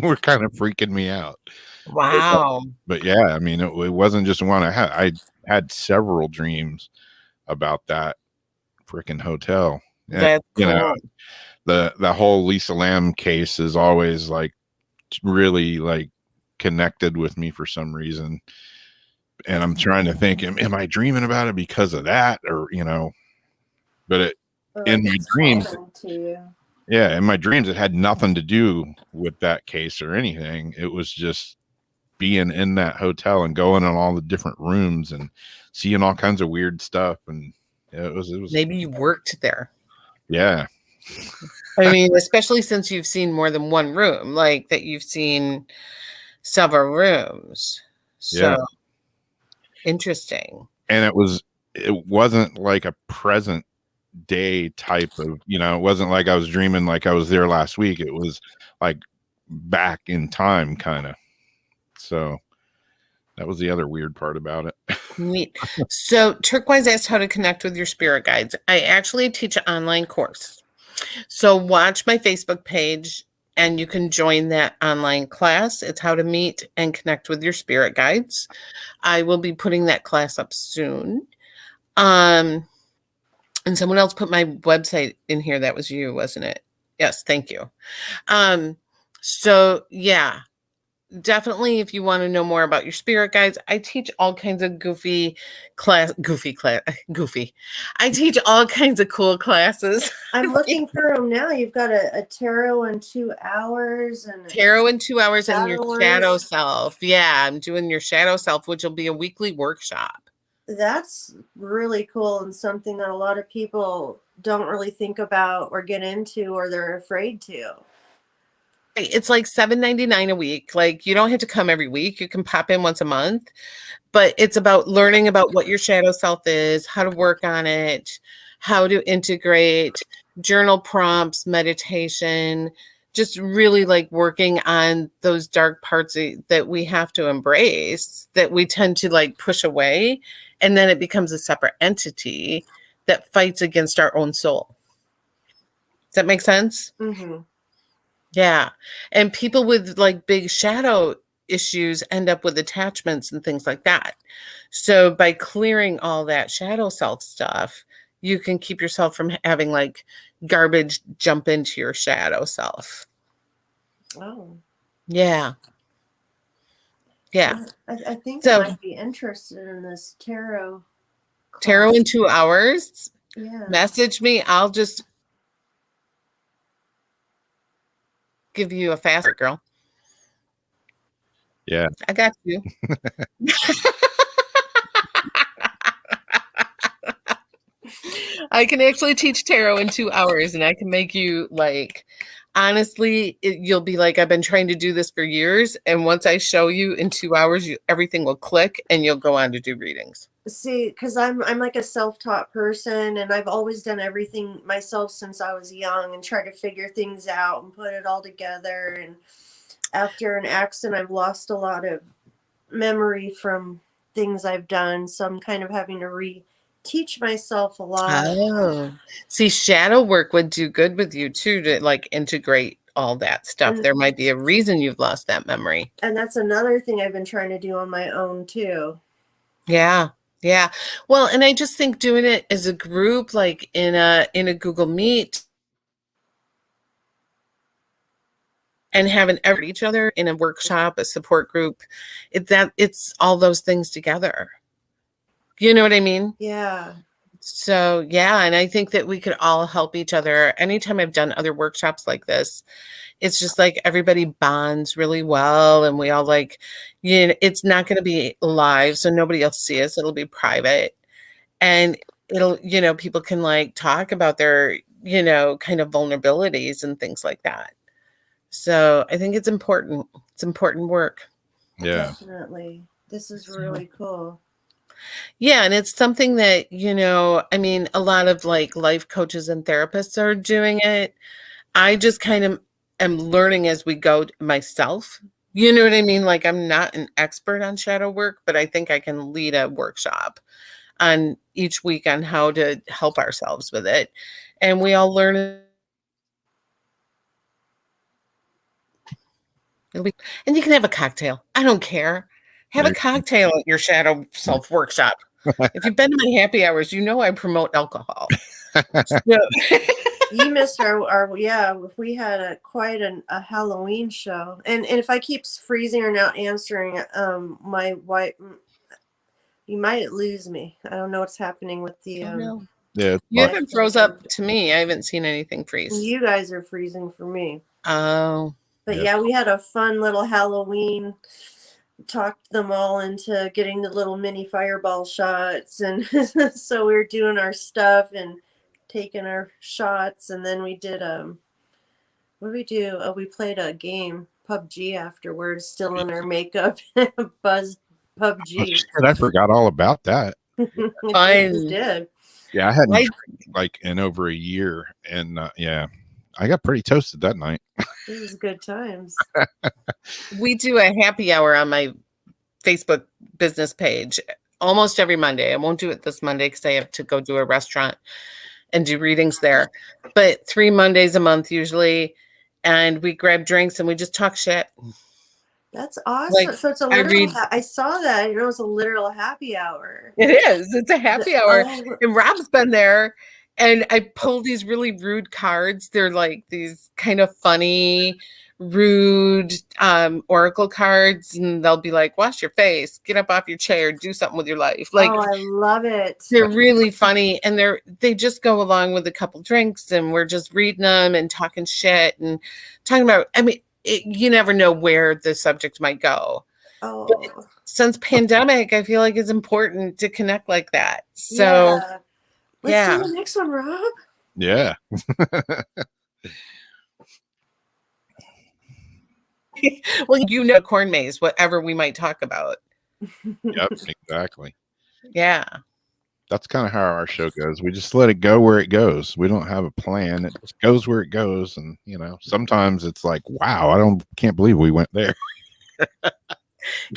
were kind of freaking me out. Wow. But yeah, I mean, it wasn't just one I had several dreams about that freaking hotel. And, That's cool. The whole Lisa Lamb case is always like really like connected with me for some reason. And I'm trying to think, am I dreaming about it because of that, or but in my dreams, yeah, in my dreams, it had nothing to do with that case or anything. It was just being in that hotel and going in all the different rooms and seeing all kinds of weird stuff. And it was maybe you worked there. Yeah. I mean, especially since you've seen more than one room, like that you've seen several rooms. So interesting. And it wasn't like a present day type of, it wasn't like I was dreaming like I was there last week. It was like back in time kind of. So that was the other weird part about it. Neat. So Turquoise asked how to connect with your spirit guides. I actually teach an online course. So watch my Facebook page and you can join that online class. It's how to meet and connect with your spirit guides. I will be putting that class up soon. And someone else put my website in here. That was you, wasn't it? Yes, thank you. So yeah, definitely if you want to know more about your spirit guides, I teach all kinds of goofy. I teach all kinds of cool classes. I'm looking for them now. You've got a tarot in 2 hours and tarot in 2 hours and your Shadow shadow work. self. Yeah, I'm doing your shadow self, which will be a weekly workshop. That's really cool and something that a lot of people don't really think about or get into, or they're afraid to. It's like $7.99 a week. Like you don't have to come every week. You can pop in once a month, but it's about learning about what your shadow self is, how to work on it, how to integrate journal prompts, meditation, just really like working on those dark parts that we have to embrace, that we tend to like push away. And then it becomes a separate entity that fights against our own soul. Does that make sense? Mm-hmm. Yeah. And people with like big shadow issues end up with attachments and things like that. So by clearing all that shadow self stuff, you can keep yourself from having like garbage jump into your shadow self. Oh. Yeah. Yeah. I think So- I might be interested in this tarot. Tarot class. in 2 hours. Yeah. Message me. I'll just give you a faster girl. Yeah. I got you. I can actually teach tarot in 2 hours, and I can make you like, honestly, you'll be like, I've been trying to do this for years. And once I show you in 2 hours, everything will click and you'll go on to do readings. See, because I'm like a self-taught person, and I've always done everything myself since I was young, and try to figure things out and put it all together. And after an accident, I've lost a lot of memory from things I've done, so I'm kind of having to teach myself a lot. Oh, see, shadow work would do good with you too, to like integrate all that stuff. And- There might be a reason you've lost that memory. And that's another thing I've been trying to do on my own too. Yeah. Yeah. Well, and I just think doing it as a group, like in a Google Meet, and having each other in a workshop, a support group, it's all those things together. You know what I mean? Yeah. So yeah, and I think that we could all help each other. Anytime I've done other workshops like this, it's just like everybody bonds really well, and we all like, it's not going to be live, so nobody else see us. It'll be private, and it'll, people can like talk about their, kind of vulnerabilities and things like that. So I think it's important. It's important work. Yeah. Definitely. This is really cool. Yeah, and it's something that, I mean, a lot of like life coaches and therapists are doing it. I just kind of am learning as we go myself. You know what I mean? Like, I'm not an expert on shadow work, but I think I can lead a workshop on each week on how to help ourselves with it. And we all learn. And you can have a cocktail. I don't care. Have a cocktail at your shadow self workshop. If you've been to my happy hours, I promote alcohol. You missed our if we had quite a Halloween show, and if I keep freezing or not answering, my wife, you might lose me. I don't know what's happening with the Yeah. You haven't froze up to me. I haven't seen anything freeze. You guys are freezing for me. Oh. But yeah, we had a fun little Halloween. Talked them all into getting the little mini fireball shots, and so we were doing our stuff and taking our shots, and then we did what did we do? Oh, we played a game, PUBG, afterwards, still in our makeup. Buzzed PUBG. Oh, shit, I forgot all about that. I did. Yeah, I hadn't drank like in over a year, and I got pretty toasted that night. It was good times. We do a happy hour on my Facebook business page almost every Monday. I won't do it this Monday because I have to go do a restaurant and do readings there. But 3 Mondays a month usually, and we grab drinks and we just talk shit. That's awesome. Like, so it's a literal. I saw that. It was a literal happy hour. It is. It's a happy hour, and Rob's been there. And I pull these really rude cards. They're like these kind of funny, rude oracle cards. And they'll be like, wash your face, get up off your chair, do something with your life. Like, oh, I love it. They're really funny. And they just go along with a couple drinks. And we're just reading them and talking shit and talking about, I mean, you never know where the subject might go. Oh. But since pandemic, I feel like it's important to connect like that. So. Yeah. Let's do the next one, Rob. Yeah. Well, corn maze, whatever we might talk about. Yep, exactly. Yeah. That's kind of how our show goes. We just let it go where it goes. We don't have a plan. It just goes where it goes. And, sometimes it's like, wow, can't believe we went there.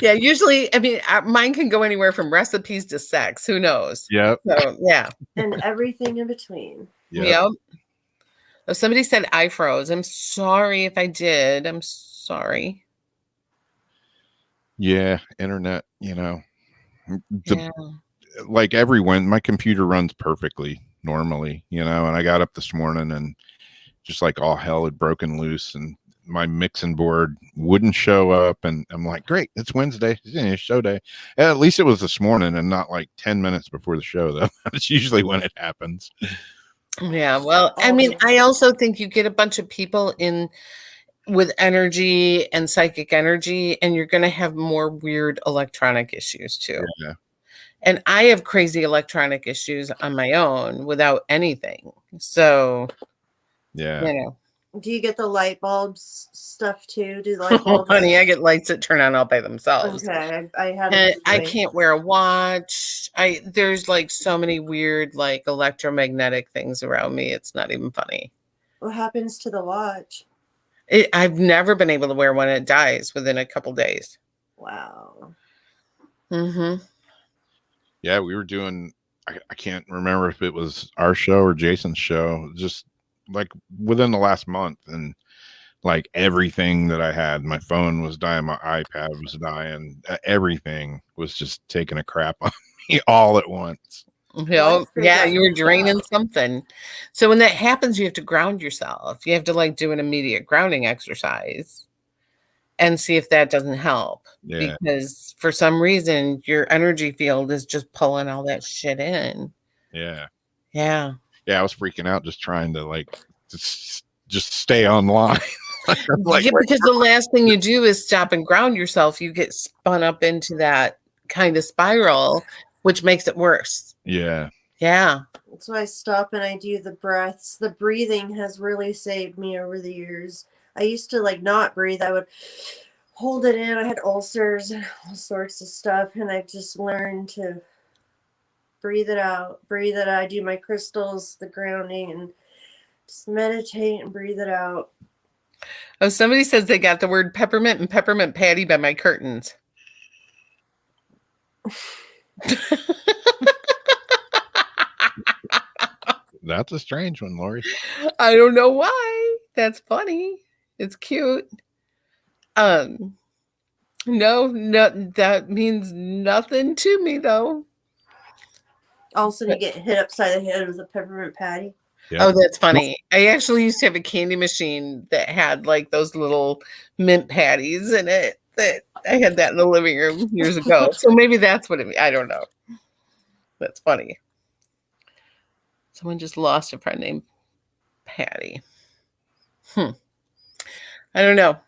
Yeah, usually, I mean, mine can go anywhere from recipes to sex. Who knows? Yep. So, yeah. And everything in between. Yep. Oh, somebody said I froze. I'm sorry if I did. I'm sorry. Yeah, internet, Yeah. like everyone, my computer runs perfectly normally, and I got up this morning and just like all hell had broken loose and my mixing board wouldn't show up. And I'm like, great, it's Wednesday, it's show day. And at least it was this morning and not like 10 minutes before the show, though. That's usually when it happens. Yeah. Well, I mean, I also think you get a bunch of people in with energy and psychic energy, and you're going to have more weird electronic issues too. Yeah. And I have crazy electronic issues on my own without anything. So, yeah. Do you get the light bulbs stuff too? Do the light Oh, bulbs? honey, I get lights that turn on all by themselves. Okay, I had. And I can't wear a watch. There's like so many weird like electromagnetic things around me. It's not even funny. What happens to the watch? I've never been able to wear one. It dies within a couple days. Wow. Mm-hmm. Yeah, we were doing. I can't remember if it was our show or Jason's show. Just like within the last month, and like everything that I had, my phone was dying, my iPad was dying, everything was just taking a crap on me all at once. Yeah, you were draining something. So when that happens, you have to ground yourself. You have to like do an immediate grounding exercise and see if that doesn't help. Yeah. Because for some reason, your energy field is just pulling all that shit in. Yeah. Yeah. Yeah, I was freaking out just trying to like just stay online. Like, yeah, because the last thing you do is stop and ground yourself. You get spun up into that kind of spiral, which makes it worse. Yeah. Yeah. So I stop and I do the breaths. The breathing has really saved me over the years. I used to like not breathe. I would hold it in. I had ulcers and all sorts of stuff. And I just learned to breathe it out. Breathe it out. I do my crystals, the grounding, and just meditate and breathe it out. Oh, somebody says they got the word peppermint and peppermint patty by my curtains. That's a strange one, Lori. I don't know why. That's funny. It's cute. No, that means nothing to me though. All of a sudden you get hit upside the head with a peppermint patty. Yep. Oh, that's funny. I actually used to have a candy machine that had like those little mint patties in it. That I had that in the living room years ago. So maybe that's what it means. I don't know. That's funny. Someone just lost a friend named Patty. I don't know.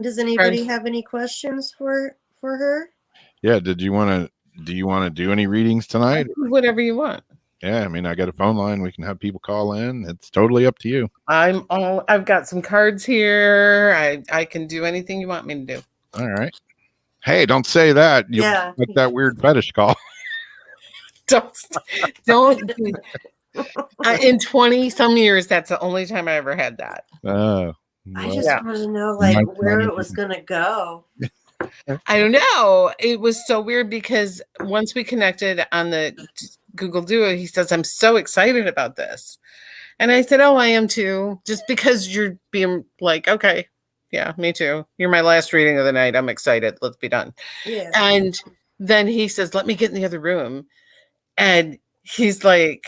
Does anybody have any questions for her? Yeah. Do you want to do any readings tonight? Whatever you want. Yeah, I mean, I got a phone line. We can have people call in. It's totally up to you. I've got some cards here. I can do anything you want me to do. All right. Hey, don't say that. You'll get that weird fetish call. Don't. In 20 some years, that's the only time I ever had that. Oh. I just want to know like where it was gonna go. I don't know. It was so weird because once we connected on the Google Duo, he says, I'm so excited about this. And I said, oh, I am too. Just because you're being like, okay, yeah, me too. You're my last reading of the night. I'm excited. Let's be done. Yeah. And then he says, let me get in the other room. And he's like,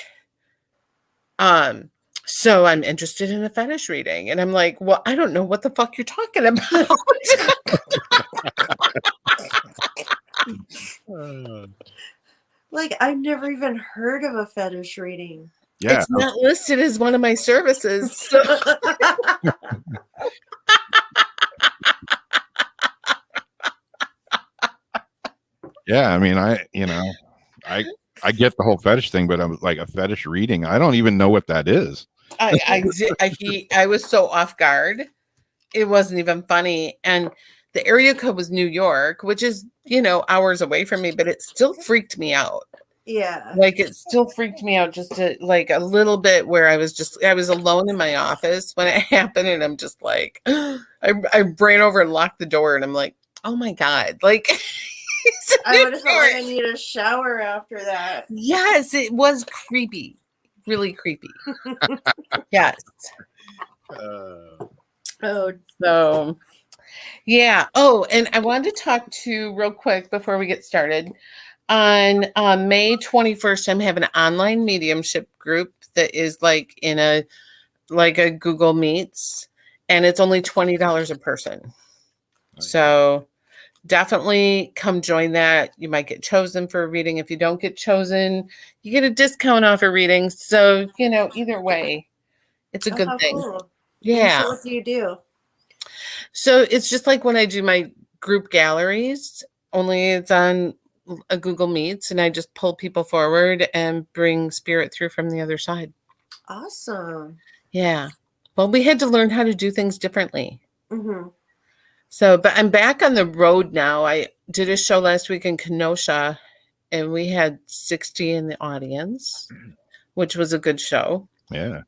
so I'm interested in a fetish reading. And I'm like, well, I don't know what the fuck you're talking about. Like, I've never even heard of a fetish reading. Yeah. It's not listed as one of my services. So. Yeah, I mean, I get the whole fetish thing, but I'm like a fetish reading. I don't even know what that is. I was so off guard. It wasn't even funny. And the area code was New York, which is, hours away from me, but it still freaked me out. Yeah. Like it still freaked me out just to like a little bit where I was alone in my office when it happened. And I'm just like, I ran over and locked the door and I'm like, oh my God. Like I would have felt like I need a shower after that. Yes, it was creepy. Really creepy. Yes. So Yeah. Oh, and I wanted to talk to real quick before we get started. On May 21st, I'm having an online mediumship group that is like in a Google Meets, and it's only $20 a person. So definitely come join that. You might get chosen for a reading. If you don't get chosen, you get a discount off a reading. So, either way, it's a Oh, good how thing. cool. Yeah. So what do you do? So it's just like when I do my group galleries, only it's on a Google Meets, and I just pull people forward and bring spirit through from the other side. Awesome. Yeah. Well, we had to learn how to do things differently. Mm-hmm. So, but I'm back on the road now. I did a show last week in Kenosha, and we had 60 in the audience, which was a good show. Yeah.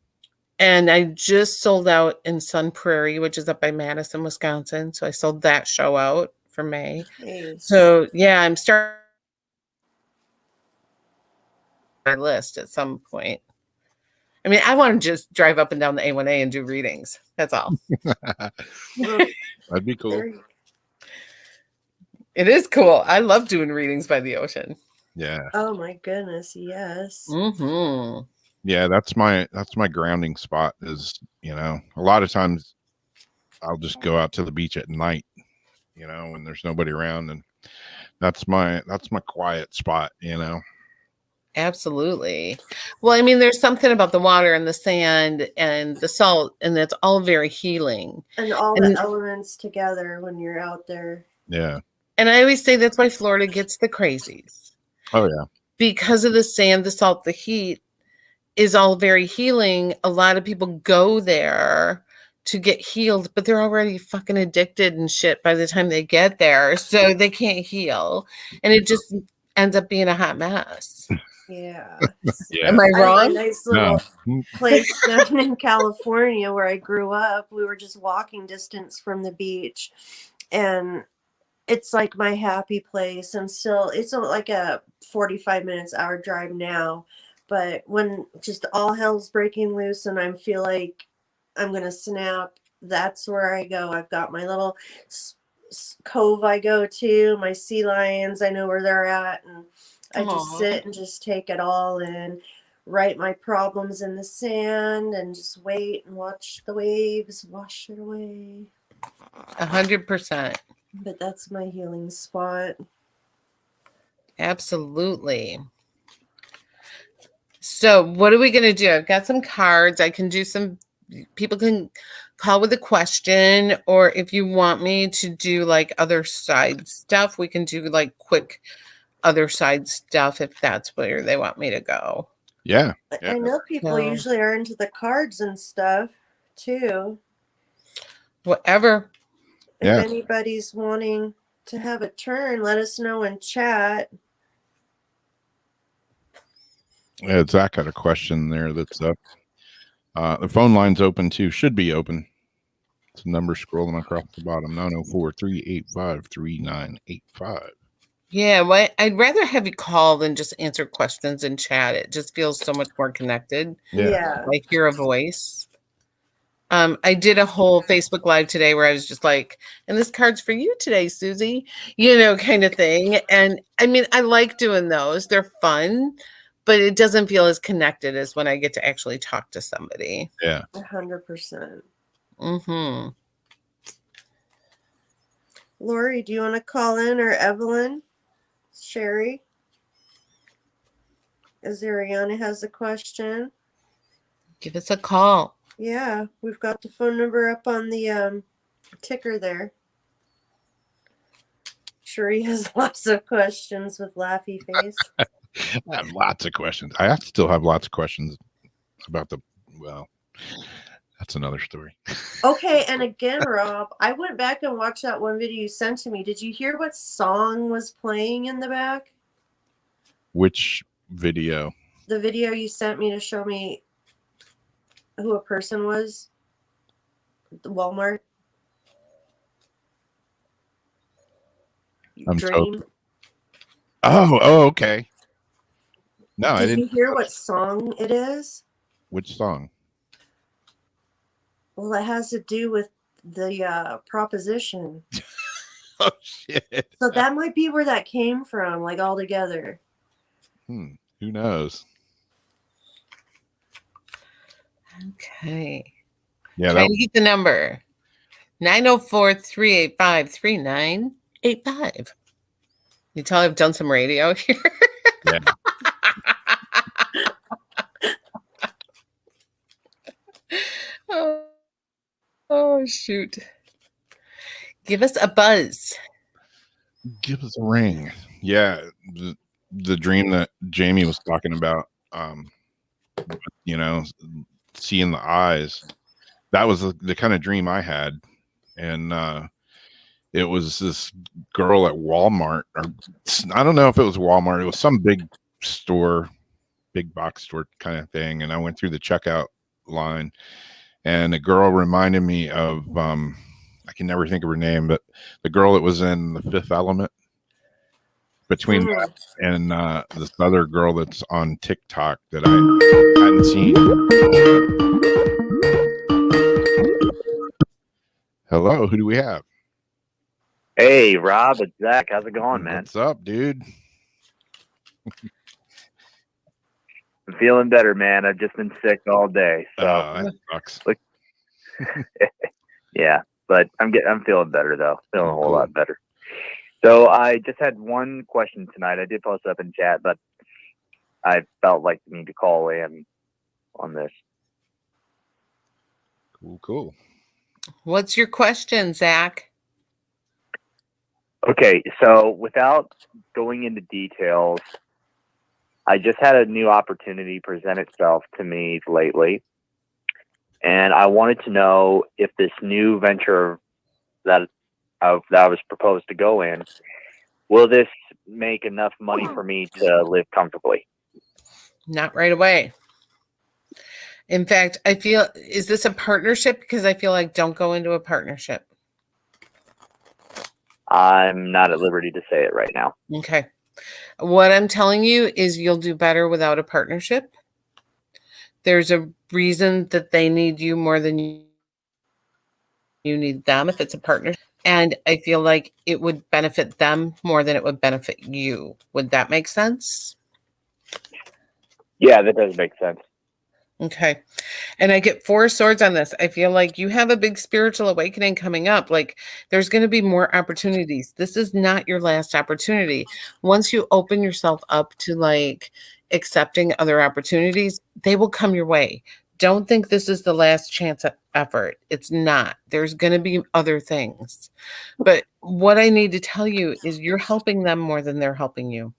And I just sold out in Sun Prairie, which is up by Madison, Wisconsin. So I sold that show out for May. Nice. So yeah, I'm starting my list at some point. I mean, I want to just drive up and down the A1A and do readings. That's all. That'd be cool. It is cool. I love doing readings by the ocean. Yeah. Oh my goodness, yes. Mm-hmm. Yeah, that's my grounding spot. Is a lot of times I'll just go out to the beach at night, when there's nobody around, and that's my quiet spot. Absolutely. Well, I mean, there's something about the water and the sand and the salt, and that's all very healing. And all the elements together when you're out there. Yeah. And I always say that's why Florida gets the crazies. Oh yeah. Because of the sand, the salt, the heat is all very healing. A lot of people go there to get healed, but they're already fucking addicted and shit by the time they get there. So they can't heal. And it just ends up being a hot mess. Yeah. Yeah. Am I I have wrong? a nice little No. place down in California where I grew up. We were just walking distance from the beach, and it's like my happy place. And still, it's like a 45 minutes hour drive now. But when just all hell's breaking loose and I feel like I'm gonna snap, that's where I go. I've got my little cove I go to, my sea lions. I know where they're at, and I just sit and just take it all in, write my problems in the sand, and just wait and watch the waves wash it away. 100%. But that's my healing spot. Absolutely. So what are we going to do? I've got some cards. I can do some, people can call with a question, or if you want me to do like other side stuff, we can do like quick other side stuff if that's where they want me to go. Yeah. I know people usually are into the cards and stuff too. Whatever. If anybody's wanting to have a turn, let us know in chat. Yeah, Zach had a question there that's up. The phone line's open too. Should be open. It's a number scrolling across the bottom. 904-385-3985. Yeah, well, I'd rather have you call than just answer questions in chat. It just feels so much more connected. Yeah. I hear a voice. I did a whole Facebook Live today where I was just like, and this card's for you today, Susie, kind of thing. And I mean, I like doing those. They're fun, but it doesn't feel as connected as when I get to actually talk to somebody. Yeah. 100%. Mm-hmm. Lori, do you want to call in, or Evelyn? Sherry? Azariana has a question. Give us a call. Yeah, we've got the phone number up on the ticker there. Sherry has lots of questions with laughy face. I have lots of questions. I still have lots of questions about that's another story. Okay, and again, Rob, I went back and watched that one video you sent to me. Did you hear what song was playing in the back? Which video? The video you sent me to show me who a person was. The Walmart. Dream. Oh, okay. No, I didn't. Did you hear what song it is? Which song? Well, it has to do with the proposition. Oh shit. So that might be where that came from, like all together. Who knows? Okay. Yeah, Trying to get the number 904-385-3985. You tell I've done some radio here. yeah. Oh, shoot. Give us a buzz. Give us a ring. Yeah, the dream that Jamie was talking about, you know, seeing the eyes. That was the kind of dream I had, and it was this girl at Walmart, or I don't know if it was Walmart. It was some big store, big box store kind of thing, and I went through the checkout line, and the girl reminded me of I can never think of her name, but the girl that was in The Fifth Element. Between that and this other girl that's on TikTok that I hadn't seen. Hello, who do we have? Hey, Rob, it's Zach. How's it going, man? What's up, dude? I'm feeling better, man. I've just been sick all day, so That sucks. yeah. But I'm feeling better though. Feeling a whole lot better. So I just had one question tonight. I did post it up in chat, but I felt like the need to call in on this. Cool. What's your question, Zach? Okay, so without going into details, I just had a new opportunity present itself to me lately, and I wanted to know if this new venture that I was proposed to go in, will this make enough money for me to live comfortably? Not right away. In fact, is this a partnership? Because I feel like don't go into a partnership. I'm not at liberty to say it right now. Okay. What I'm telling you is you'll do better without a partnership. There's a reason that they need you more than you need them if it's a partnership. And I feel like it would benefit them more than it would benefit you. Would that make sense? Yeah, that does make sense. Okay. And I get 4 swords on this. I feel like you have a big spiritual awakening coming up. Like there's going to be more opportunities. This is not your last opportunity. Once you open yourself up to like accepting other opportunities, they will come your way. Don't think this is the last chance at effort. It's not. There's going to be other things. But what I need to tell you is you're helping them more than they're helping you.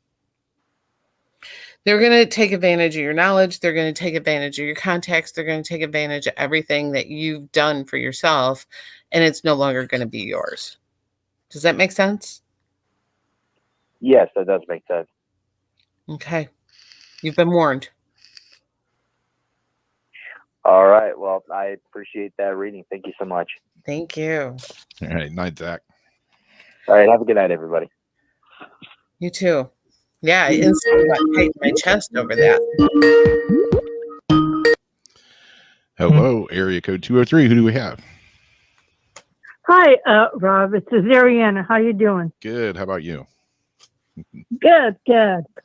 They're going to take advantage of your knowledge. They're going to take advantage of your contacts. They're going to take advantage of everything that you've done for yourself, and it's no longer going to be yours. Does that make sense? Yes, that does make sense. Okay. You've been warned. All right. Well, I appreciate that reading. Thank you so much. Thank you. All right, night, Zach. All right. Have a good night, everybody. You too. Yeah, I instantly got tight in my chest over that. Hello, area code 203. Who do we have? Hi, Rob. It's Azariana. How you doing? Good. How about you? Good.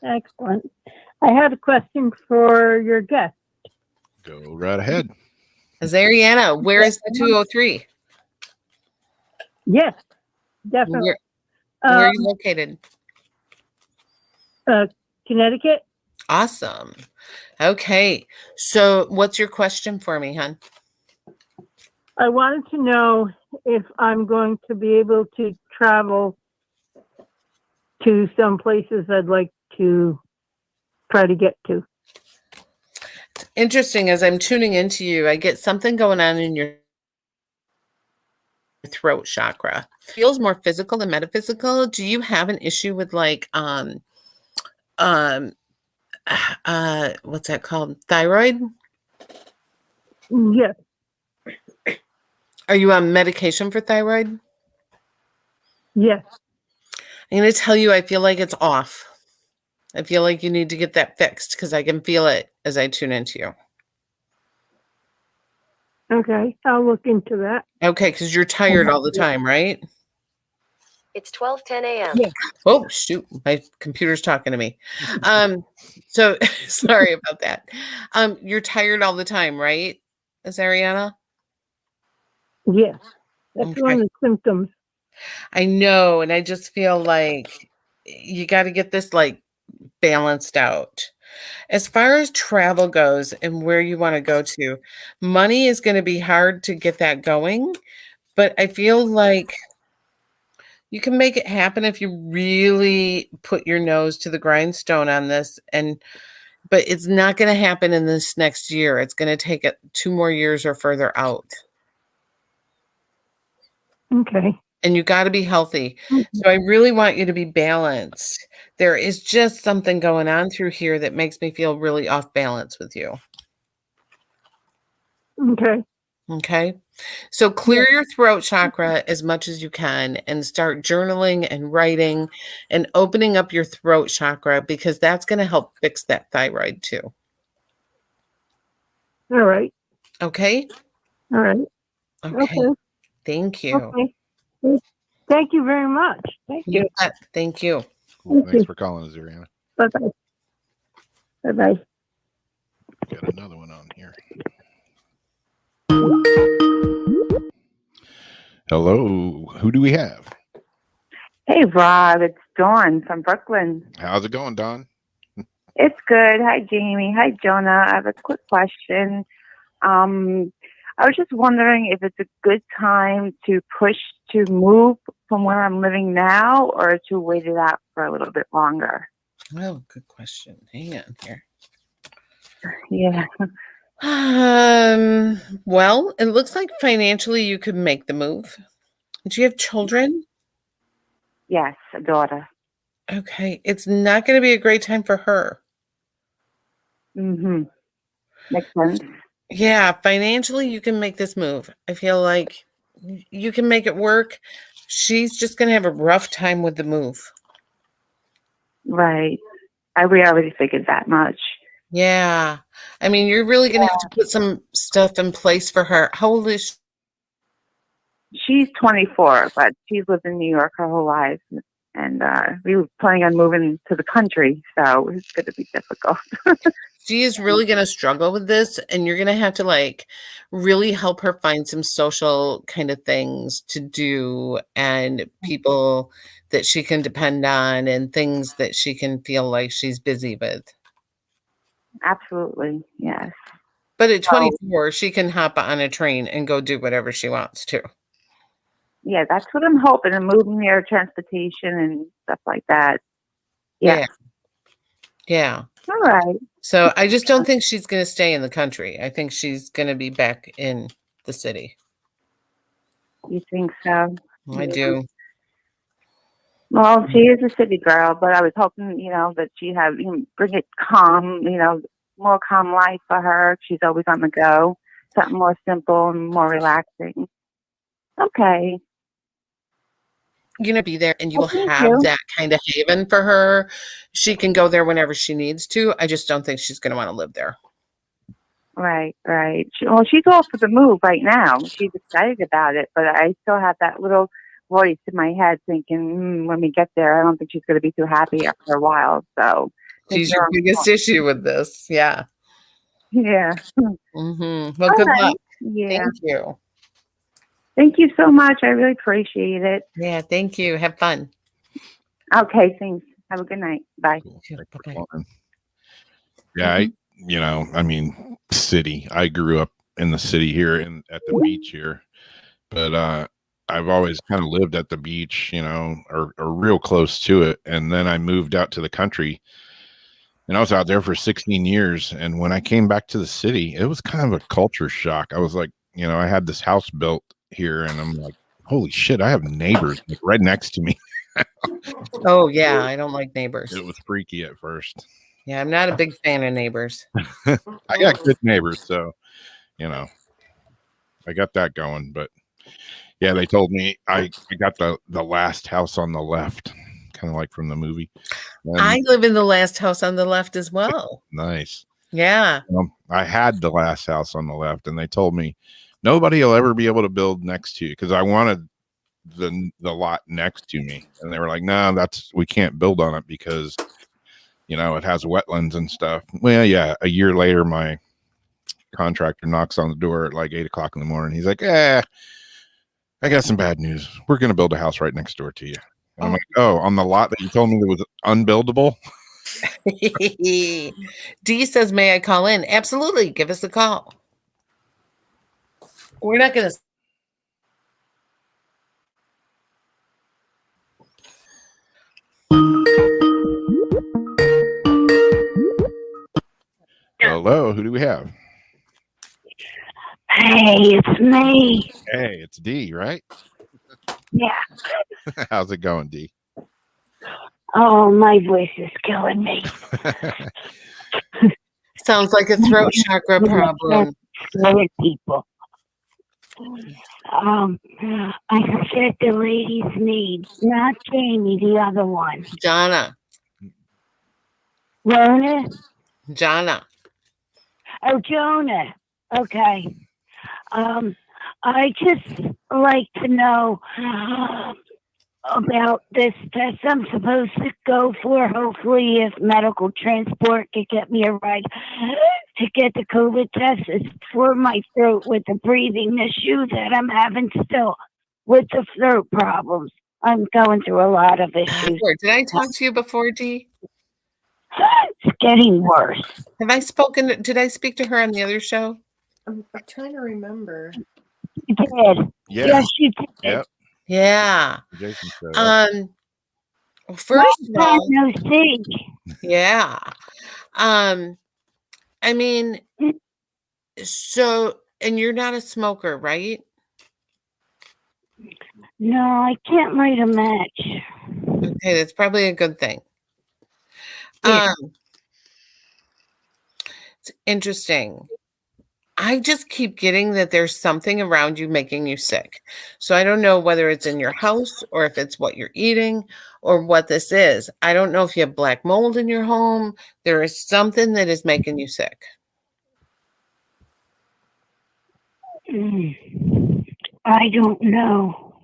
Excellent. I had a question for your guest. Go right ahead. Azariana, where is the 203? Yes, definitely. Where are you located? Connecticut. Awesome. Okay. So what's your question for me, hon? I wanted to know if I'm going to be able to travel to some places I'd like to try to get to. Interesting. As I'm tuning into you, I get something going on in your throat chakra. Feels more physical than metaphysical. Do you have an issue with like what's that called? Thyroid? Yes. Are you on medication for thyroid? Yes. I'm going to tell you, I feel like it's off. I feel like you need to get that fixed because I can feel it as I tune into you. Okay, I'll look into that. Okay, because you're tired all the time, right? It's 12:10 a.m. Yeah. Oh shoot, my computer's talking to me. So sorry about that. You're tired all the time, right? Is Ariana? Yes, that's one of Okay. the symptoms. I know, and I just feel like you got to get this like balanced out. As far as travel goes and where you want to go to, money is going to be hard to get that going, but I feel like you can make it happen if you really put your nose to the grindstone on this. But it's not going to happen in this next year. It's going to take 2 more years or further out. Okay. And you got to be healthy. So I really want you to be balanced. There is just something going on through here that makes me feel really off balance with you. Okay. Okay. So clear your throat chakra as much as you can and start journaling and writing and opening up your throat chakra, because that's going to help fix that thyroid too. All right. Okay. All right. Okay. Okay. Thank you. Okay. Thank you very much. Thank you. Thank you. Cool. Thank Thanks you. for calling us, Ariana. Bye-bye. Bye-bye. Got another one on here. Hello, who do we have? Hey, Rob, it's Dawn from Brooklyn. How's it going, Don? It's good. Hi, Jamie. Hi, Jonah. I have a quick question. I was just wondering if it's a good time to push to move from where I'm living now, or to wait it out for a little bit longer. Oh, good question. Hang on here. Yeah. Well, it looks like financially you could make the move. Do you have children? Yes, a daughter. Okay. It's not going to be a great time for her. Mm-hmm. Makes sense. Yeah, financially you can make this move. I feel like you can make it work. She's just going to have a rough time with the move. Right. We already figured that much. Yeah. I mean, you're really going to have to put some stuff in place for her. How old is she? She's 24, but she's lived in New York her whole life. And we were planning on moving to the country, so it's going to be difficult. She is really going to struggle with this, and you're going to have to like really help her find some social kind of things to do and people that she can depend on and things that she can feel like she's busy with. Absolutely, yes. But at 24, she can hop on a train and go do whatever she wants to. Yeah, that's what I'm hoping. And moving near transportation and stuff like that. Yeah. Yeah. All right. So I just don't think she's going to stay in the country. I think she's going to be back in the city. You think so? I do. Well, she is a city girl, but I was hoping, that she have bring it calm, more calm life for her. She's always on the go. Something more simple and more relaxing. Okay. You're going to be there and you will have that kind of haven for her. She can go there whenever she needs to. I just don't think she's going to want to live there. Right. She's all for the move right now. She's excited about it, but I still have that little voice in my head thinking, when we get there, I don't think she's going to be too happy after a while. So she's your biggest issue with this. Yeah. Yeah. Mm-hmm. Well, good luck. Yeah. Thank you. Thank you so much. I really appreciate it. Yeah, thank you. Have fun. Okay, thanks. Have a good night. Bye. Cool. Yeah, city. I grew up in the city here at the beach here, but I've always kind of lived at the beach, or real close to it. And then I moved out to the country, and I was out there for 16 years. And when I came back to the city, it was kind of a culture shock. I was like, I had this house built here, and I'm like, holy shit, I have neighbors like right next to me. Oh yeah, I don't like neighbors. It was freaky at first. Yeah, I'm not a big fan of neighbors. I got good neighbors, so I got that going. But yeah, they told me I got the last house on the left, kind of like from the movie. And I live in the last house on the left as well. Nice. Yeah. I had the last house on the left, and they told me nobody will ever be able to build next to you, because I wanted the lot next to me, and they were like, no, we can't build on it because it has wetlands and stuff. Well, yeah, a year later my contractor knocks on the door at like 8:00 in the morning. He's like, I got some bad news. We're going to build a house right next door to you. And I'm like, oh, on the lot that you told me that was unbuildable? D says, may I call in? Absolutely. Give us a call. We're not going to. Hello, who do we have? Hey, it's me. Hey, it's D, right? Yeah. How's it going, D? Oh, my voice is killing me. Sounds like a throat chakra problem. Scared people. I forget the lady's name. Not Jamie, the other one. Jonna. Rona? Jonna. Oh, Jonah. Okay. I just like to know about this test I'm supposed to go for. Hopefully, if medical transport could get me a ride to get the COVID test. It's for my throat with the breathing issue that I'm having still with the throat problems. I'm going through a lot of issues. Did I talk to you before, D? It's getting worse. Did I speak to her on the other show? I'm trying to remember. You did. Yeah. Yes, you did. Yep. Yeah. Jason said, First of all, no see. Yeah. I mean, so, and you're not a smoker, right? No, I can't light a match. Okay, that's probably a good thing. Yeah. It's interesting. I just keep getting that there's something around you making you sick. So I don't know whether it's in your house or if it's what you're eating or what this is. I don't know if you have black mold in your home. There is something that is making you sick. I don't know.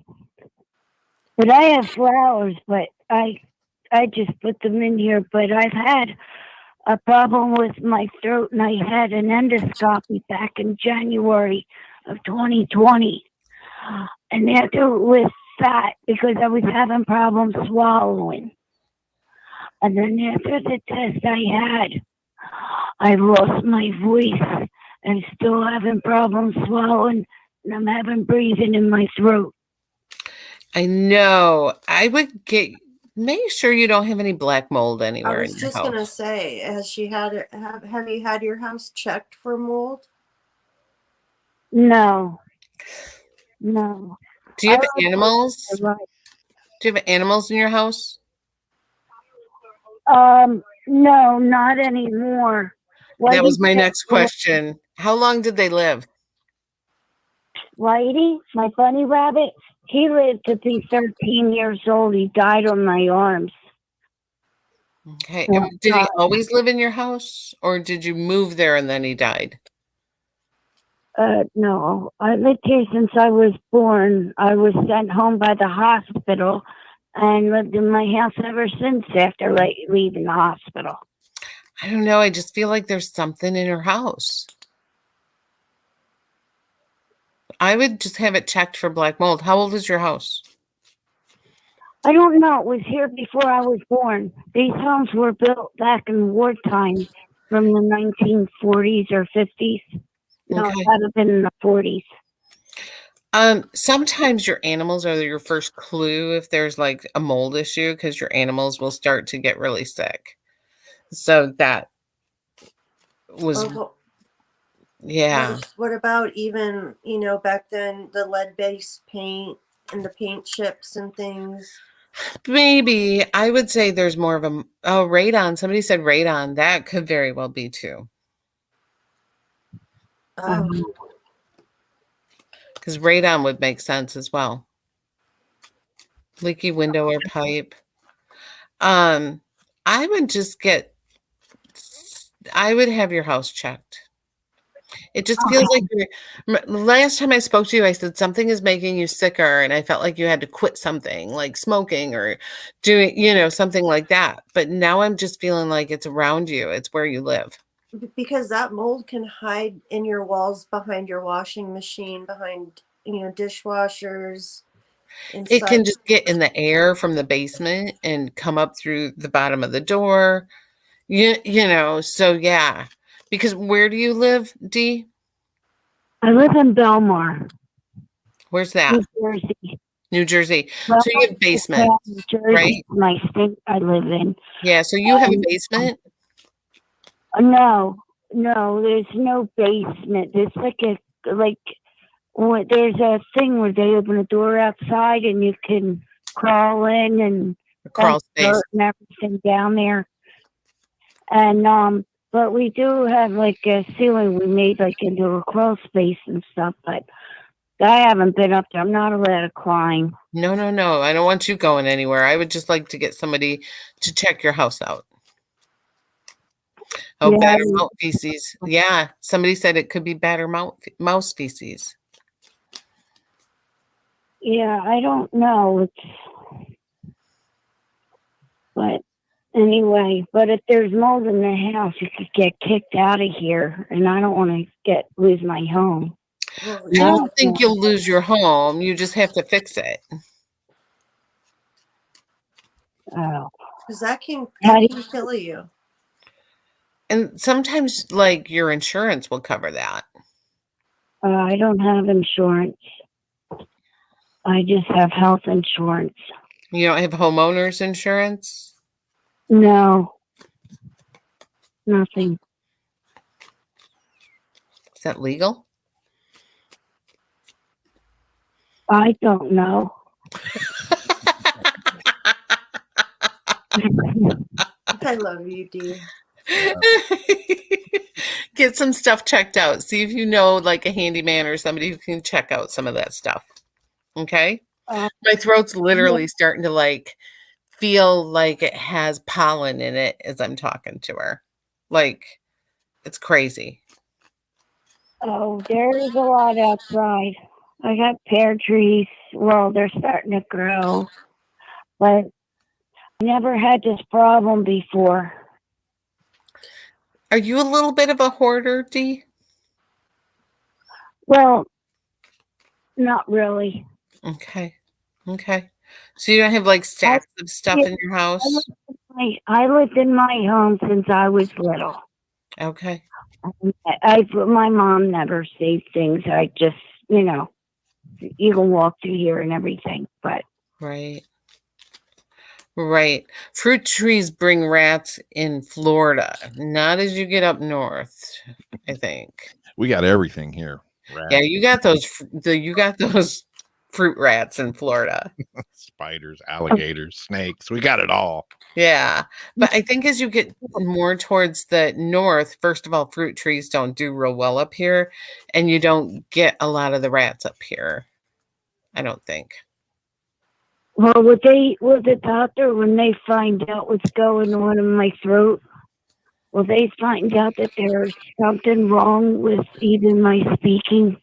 But I have flowers, but I just put them in here. But I've had a problem with my throat, and I had an endoscopy back in January of 2020. And after with that, because I was having problems swallowing. And then after the test I had, I lost my voice and still having problems swallowing, and I'm having breathing in my throat. I know. I would make sure you don't have any black mold anywhere. I was just gonna say, have you had your house checked for mold? No. Do you have animals? Do you have animals in your house? No, not anymore. That was my next question. How long did they live? Whitey, my bunny rabbit, he lived to be 13 years old. He died on my arms. Okay. Did he always live in your house, or did you move there and then he died? No, I lived here since I was born. I was sent home by the hospital and lived in my house ever since after leaving the hospital. I don't know. I just feel like there's something in her house. I would just have it checked for black mold. How old is your house? I don't know. It was here before I was born. These homes were built back in wartime from the 1940s or 50s. No, Okay. it had to have been in the 40s. Sometimes your animals are your first clue if there's like a mold issue, because your animals will start to get really sick. So that was, yeah. What about even, back then, the lead-based paint and the paint chips and things? Maybe. I would say there's more of a, radon. Somebody said radon. That could very well be too. Because radon would make sense as well. Leaky window or pipe. I would have your house checked. It just feels like last time I spoke to you, I said something is making you sicker, and I felt like you had to quit something, like smoking or doing, something like that. But now I'm just feeling like it's around you. It's where you live. Because that mold can hide in your walls, behind your washing machine, behind, dishwashers. It can Inside. just get in the air from the basement and come up through the bottom of the door. So yeah. Because where do you live, Dee? I live in Belmar, Where's that? New Jersey. New Jersey. Well, So you have basement, New Jersey, right? my state I live in. Yeah. So you have a basement? No, there's no basement. There's there's a thing where they open a door outside and you can crawl in and A crawl space. dirt and everything down there. And but we do have like a ceiling we made like into a crawl space and stuff, but I haven't been up there. I'm not allowed to climb. No. I don't want you going anywhere. I would just like to get somebody to check your house out. Oh, Yeah. batter mouse feces. Yeah. Somebody said it could be batter mouse feces. Yeah, I don't know. But anyway, but if there's mold in the house, you could get kicked out of here, and I don't want to lose my home. I don't think you'll lose your home. You just have to fix it. Oh, Because that can kill you. And sometimes, like, your insurance will cover that. I don't have insurance. I just have health insurance. You don't have homeowners insurance? No, nothing. Is that legal? I don't know. I love you, Dee. Get some stuff checked out. See if you know like a handyman or somebody who can check out some of that stuff. Okay? My throat's literally starting to like feel like it has pollen in it as I'm talking to her. Like it's crazy. Oh, there's a lot outside. I got pear trees. Well, they're starting to grow, but I never had this problem before. Are you a little bit of a hoarder, Dee? Well, not really. Okay. So you don't have like stacks of stuff in your house? I lived in my home since I was little. Okay. My mom never saved things. I just, you can walk through here and everything, but. Right. Fruit trees bring rats in Florida, not as you get up north, I think. We got everything here. Rats. Yeah, you got those fruit rats in Florida. Spiders, alligators, snakes. We got it all. Yeah. But I think as you get more towards the north, first of all, fruit trees don't do real well up here, and you don't get a lot of the rats up here. I don't think. Well, would the doctor, when they find out what's going on in my throat, will they find out that there's something wrong with even my speaking?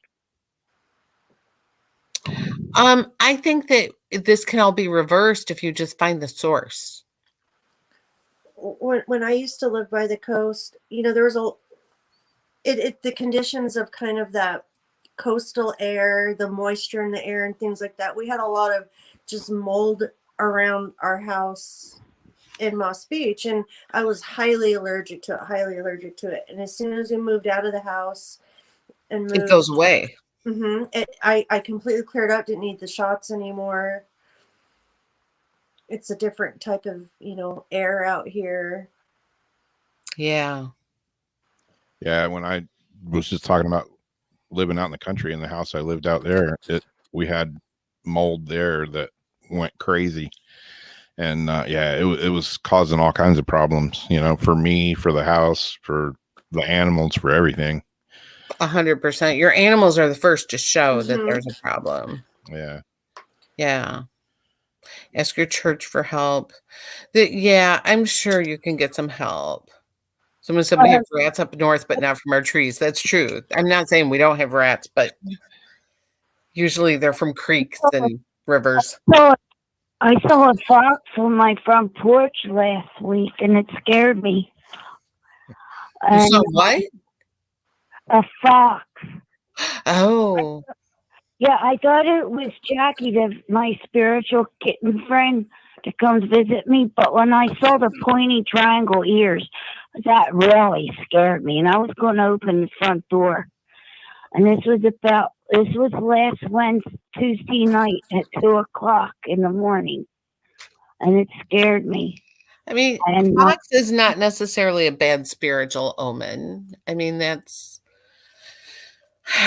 I think that this can all be reversed if you just find the source. When I used to live by the coast, there was the conditions of kind of that coastal air, the moisture in the air and things like that. We had a lot of just mold around our house in Moss Beach, and I was highly allergic to it. And as soon as we moved out of the house and moved, it goes away. I completely cleared up, didn't need the shots anymore. It's a different type of, air out here. Yeah. Yeah. When I was just talking about living out in the country, in the house I lived out there, we had mold there that went crazy. And it was causing all kinds of problems, for me, for the house, for the animals, for everything. 100%. Your animals are the first to show that there's a problem. Yeah. Ask your church for help. I'm sure you can get some help. Someone said we have rats up north, but not from our trees. That's true. I'm not saying we don't have rats, but usually they're from creeks and rivers. I saw a fox on my front porch last week, and it scared me. You saw what? A fox. Oh. Yeah, I thought it was Jackie, my spiritual kitten friend, that comes visit me. But when I saw the pointy triangle ears, that really scared me. And I was going to open the front door. And this was last Tuesday night at 2:00 in the morning. And it scared me. I mean, fox is not necessarily a bad spiritual omen. I mean,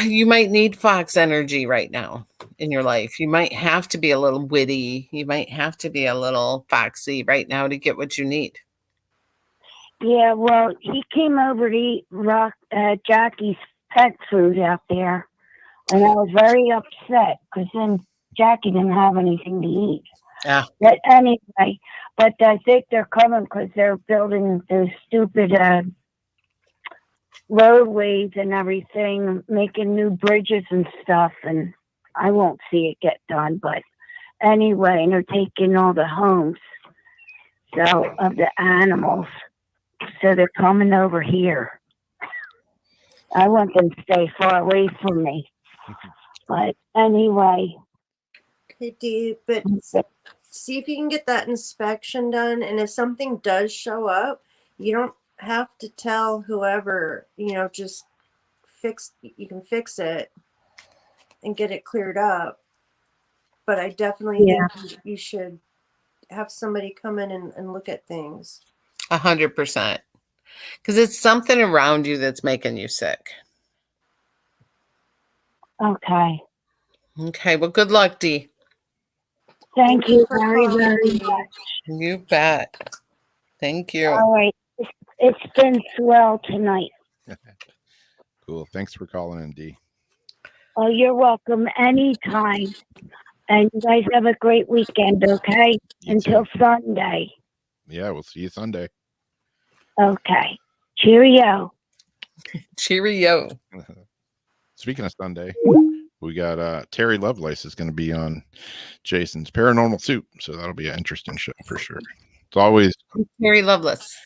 you might need fox energy right now in your life. You might have to be a little witty. You might have to be a little foxy right now to get what you need. Yeah, well, he came over to eat Jackie's pet food out there. And I was very upset because then Jackie didn't have anything to eat. Yeah. But anyway, I think they're coming because they're building those stupid roadways and everything, making new bridges and stuff. And I won't see it get done. But anyway, and they're taking all the homes of the animals. So they're coming over here. I want them to stay far away from me. But anyway. Okay, Dee, but see if you can get that inspection done. And if something does show up, you don't have to tell whoever, just you can fix it and get it cleared up. But I definitely think you should have somebody come in and look at things. 100%. Because it's something around you that's making you sick. Okay. Okay. Well, good luck, Dee. Thank you very, very much. You bet. Thank you. All right. It's been swell tonight. Cool. Thanks for calling in, Dee. Oh, you're welcome anytime. And you guys have a great weekend, okay? Until Sunday. Yeah, we'll see you Sunday. Okay. Cheerio. Cheerio. Speaking of Sunday, we got Terry Lovelace is going to be on Jason's Paranormal Soup, so that'll be an interesting show for sure. It's always Terry Lovelace.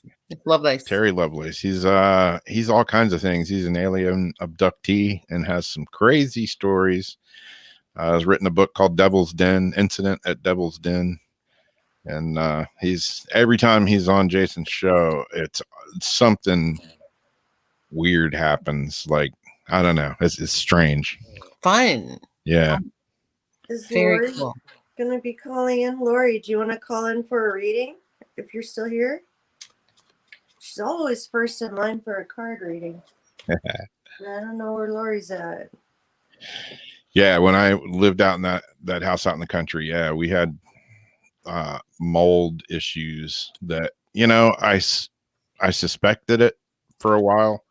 Terry Lovelace. He's all kinds of things. He's an alien abductee and has some crazy stories. Has written a book called Devil's Den, Incident at Devil's Den. And every time he's on Jason's show, it's something weird happens. Like, I don't know. It's strange. Fun. Yeah. Is Very Lori cool. going to be calling in? Lori, do you want to call in for a reading if you're still here? She's always first in line for a card reading. I don't know where Lori's at. Yeah, when I lived out in that house out in the country, we had mold issues that, I suspected it for a while,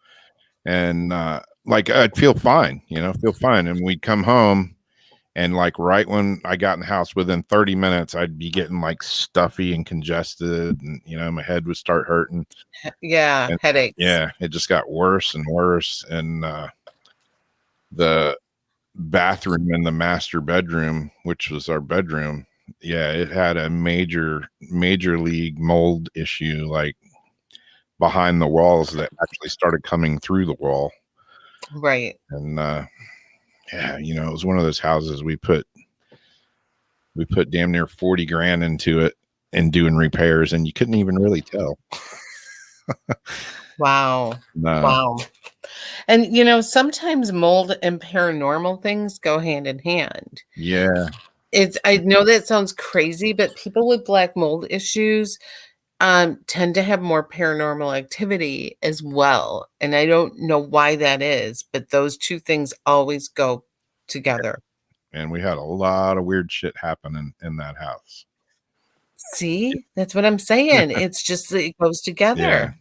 and I'd feel fine, and we'd come home, and right when I got in the house, within 30 minutes I'd be getting stuffy and congested, and my head would start hurting. Headaches. Yeah, it just got worse and worse. And the bathroom in the master bedroom, which was our bedroom, it had a major league mold issue behind the walls that actually started coming through the wall. Right. And it was one of those houses we put damn near 40 grand into it and doing repairs, and you couldn't even really tell. Wow. No. Wow. And sometimes mold and paranormal things go hand in hand. Yeah. I know that sounds crazy, but people with black mold issues tend to have more paranormal activity as well. And I don't know why that is, but those two things always go together. And we had a lot of weird shit happening in that house. See, that's what I'm saying. It's just it goes together.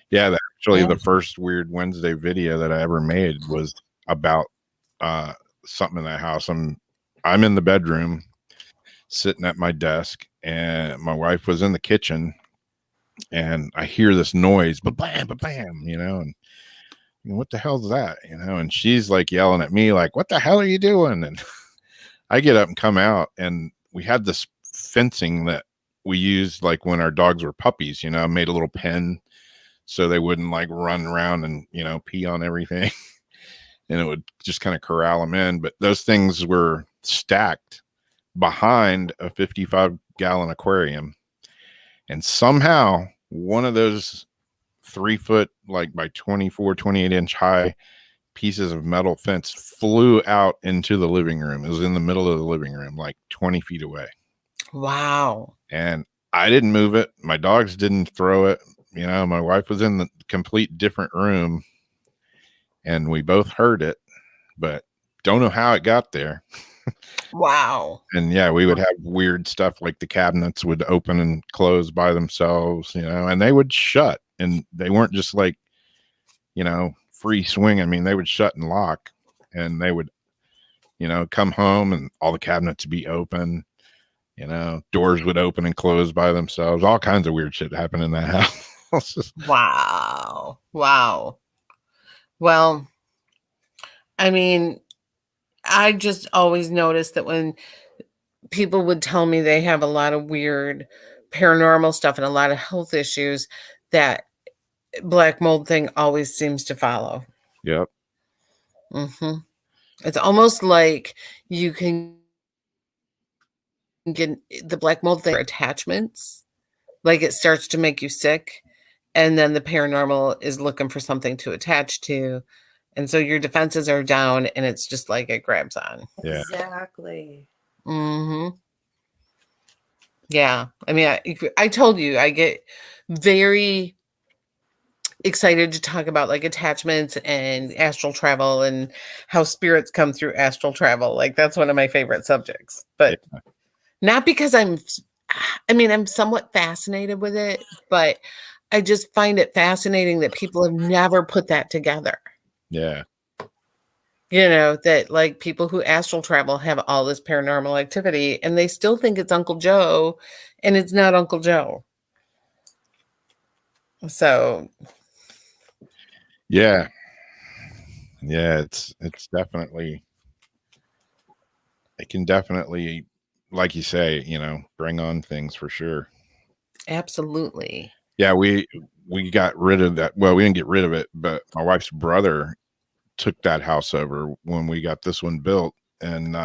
Yeah, the first Weird Wednesday video that I ever made was about something in that house. I'm in the bedroom sitting at my desk, and my wife was in the kitchen, and I hear this noise, ba bam, and what the hell's that? And she's like yelling at me, like, what the hell are you doing? And I get up and come out, and we had this fencing that we used like when our dogs were puppies, made a little pen so they wouldn't like run around and, pee on everything. And it would just kind of corral them in. But those things were stacked behind a 55-gallon aquarium. And somehow one of those 3 foot, like by 24, 28-inch high pieces of metal fence flew out into the living room. It was in the middle of the living room, like 20 feet away. Wow. And I didn't move it. My dogs didn't throw it. My wife was in the complete different room, and we both heard it, but don't know how it got there. Wow. And yeah, we would have weird stuff like the cabinets would open and close by themselves, and they would shut, and they weren't just like, free swing. I mean, they would shut and lock, and they would, come home and all the cabinets would be open, doors would open and close by themselves. All kinds of weird shit happened in that house. Wow. Wow. Well, I mean, I just always noticed that when people would tell me they have a lot of weird paranormal stuff and a lot of health issues, that black mold thing always seems to follow. Yep. Mm-hmm. It's almost like you can get the black mold thing for attachments. Like it starts to make you sick, and then the paranormal is looking for something to attach to. And so your defenses are down, and it's just like it grabs on. Yeah. Exactly. Mm-hmm. Yeah. I mean, I told you, I get very excited to talk about like attachments and astral travel and how spirits come through astral travel. Like that's one of my favorite subjects. But not because I'm somewhat fascinated with it, but I just find it fascinating that people have never put that together. Yeah. That like people who astral travel have all this paranormal activity and they still think it's Uncle Joe, and it's not Uncle Joe. So yeah, it's definitely, it can definitely, like you say, bring on things for sure. absolutely. Yeah, we got rid of that. Well, we didn't get rid of it, but my wife's brother took that house over when we got this one built, and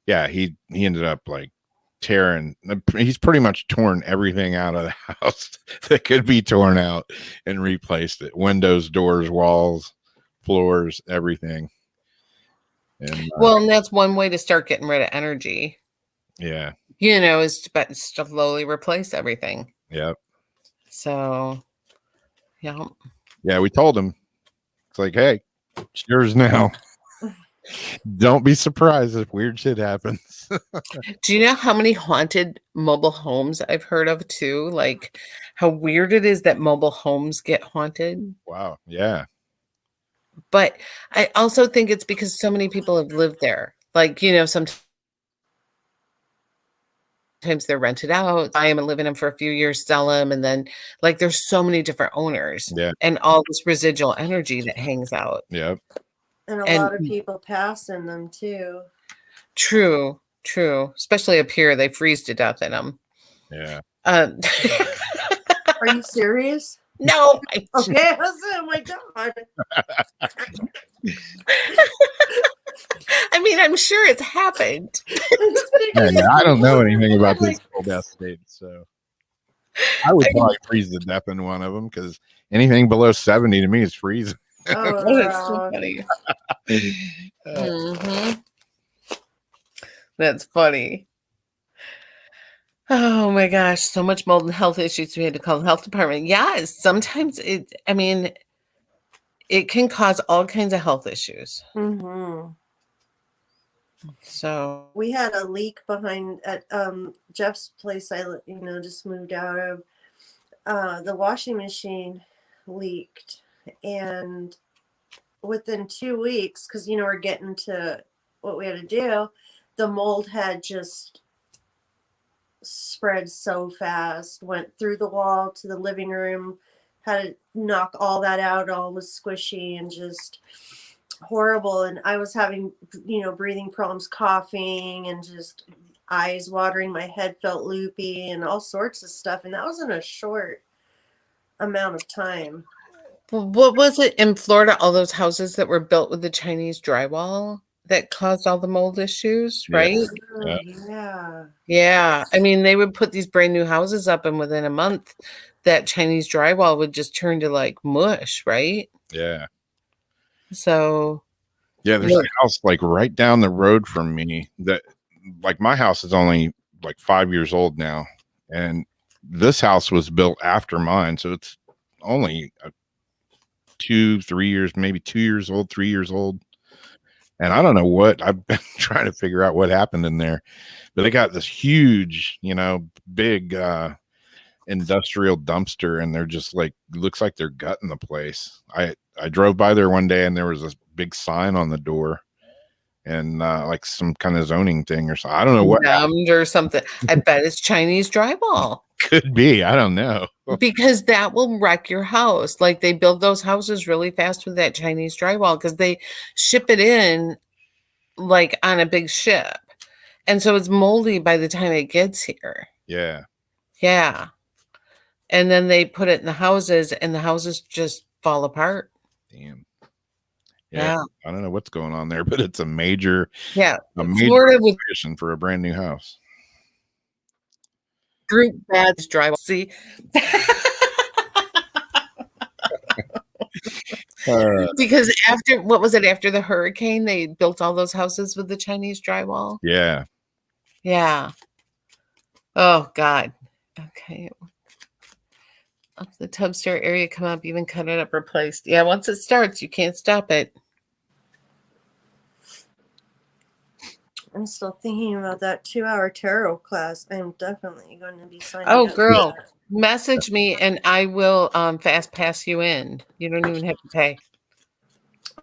yeah, he ended up like he's pretty much torn everything out of the house that could be torn out and replaced it. Windows, doors, walls, floors, everything. And And that's one way to start getting rid of energy. Yeah. Is to slowly replace everything. Yep. So yeah. Yeah, we told him. It's like, hey, it's yours now. Don't be surprised if weird shit happens. Do you know how many haunted mobile homes I've heard of too? Like how weird it is that mobile homes get haunted. Wow. Yeah. But I also think it's because so many people have lived there. Like, sometimes they're rented out. I am living in them for a few years, sell them. And then like there's so many different owners. Yeah. And all this residual energy that hangs out. Yep. And a lot of people pass in them too. True. Especially up here, they freeze to death in them. Yeah. Are you serious? No. Okay. Oh my God. I mean, I'm sure it's happened. Yeah, I don't know anything about these cold death states, so I would probably freeze to death in one of them because anything below 70 to me is freezing. Oh, that's so funny. Mm-hmm. That's funny. Oh my gosh, so much mold and health issues. We had to call the health department. Yes, sometimes it can cause all kinds of health issues. Mm-hmm. So we had a leak behind at Jeff's place. I just moved out of. The washing machine leaked, and within 2 weeks, because we're getting to what we had to do, the mold had just spread so fast, went through the wall to the living room, had to knock all that out, all was squishy and just horrible. And I was having, breathing problems, coughing, and just eyes watering. My head felt loopy and all sorts of stuff. And that was in a short amount of time. What was it in Florida? All those houses that were built with the Chinese drywall that caused all the mold issues, Yeah. right? Oh, yeah. Yeah. I mean, they would put these brand new houses up, and within a month, that Chinese drywall would just turn to like mush, right? Yeah. So, Yeah, there's a house like right down the road from me that, like, my house is only like 5 years old now, and this house was built after mine, so it's only 2-3 years, maybe 2 years old, 3 years old. And I don't know what, I've been trying to figure out what happened in there, but they got this huge, big industrial dumpster, and they're just like, looks like they're gutting the place. I drove by there one day, and there was this big sign on the door, and like some kind of zoning thing or something. I don't know what happened. or something. I bet it's Chinese drywall. Could be. I don't know. Because that will wreck your house. Like, they build those houses really fast with that Chinese drywall because they ship it in like on a big ship. And so it's moldy by the time it gets here. Yeah. Yeah. And then they put it in the houses, and the houses just fall apart. Damn. Yeah. I don't know what's going on there, but it's a major Florida with renovation for a brand new house. group bad drywall. See? Because after the hurricane, they built all those houses with the Chinese drywall. Yeah. Yeah. Oh God. Okay. Up the tub stair area, come up, even cut it up, replaced. Yeah, once it starts, you can't stop it. I'm still thinking about that 2-hour tarot class. I'm definitely going to be signing Oh, up. girl, message me and I will fast pass you in. You don't even have to pay.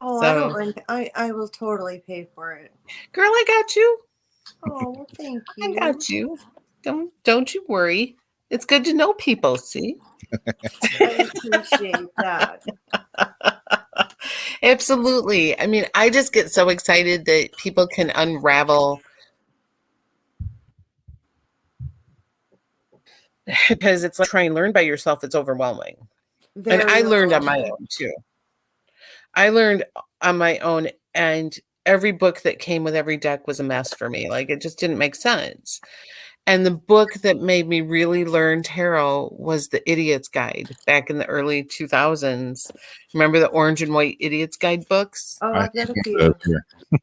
Oh, I don't mind. I will totally pay for it. Girl, I got you. Oh, well, thank you. I got you. Don't you worry. It's good to know people, see? I appreciate that. Absolutely. I mean, I just get so excited that people can unravel because it's like try and learn by yourself. It's overwhelming. And I learned on my own too. I learned on my own, and every book that came with every deck was a mess for me. Like, it just didn't make sense. And the book that made me really learn tarot was The Idiot's Guide back in the early 2000s. Remember the orange and white Idiot's Guide books? Oh, I've got a few.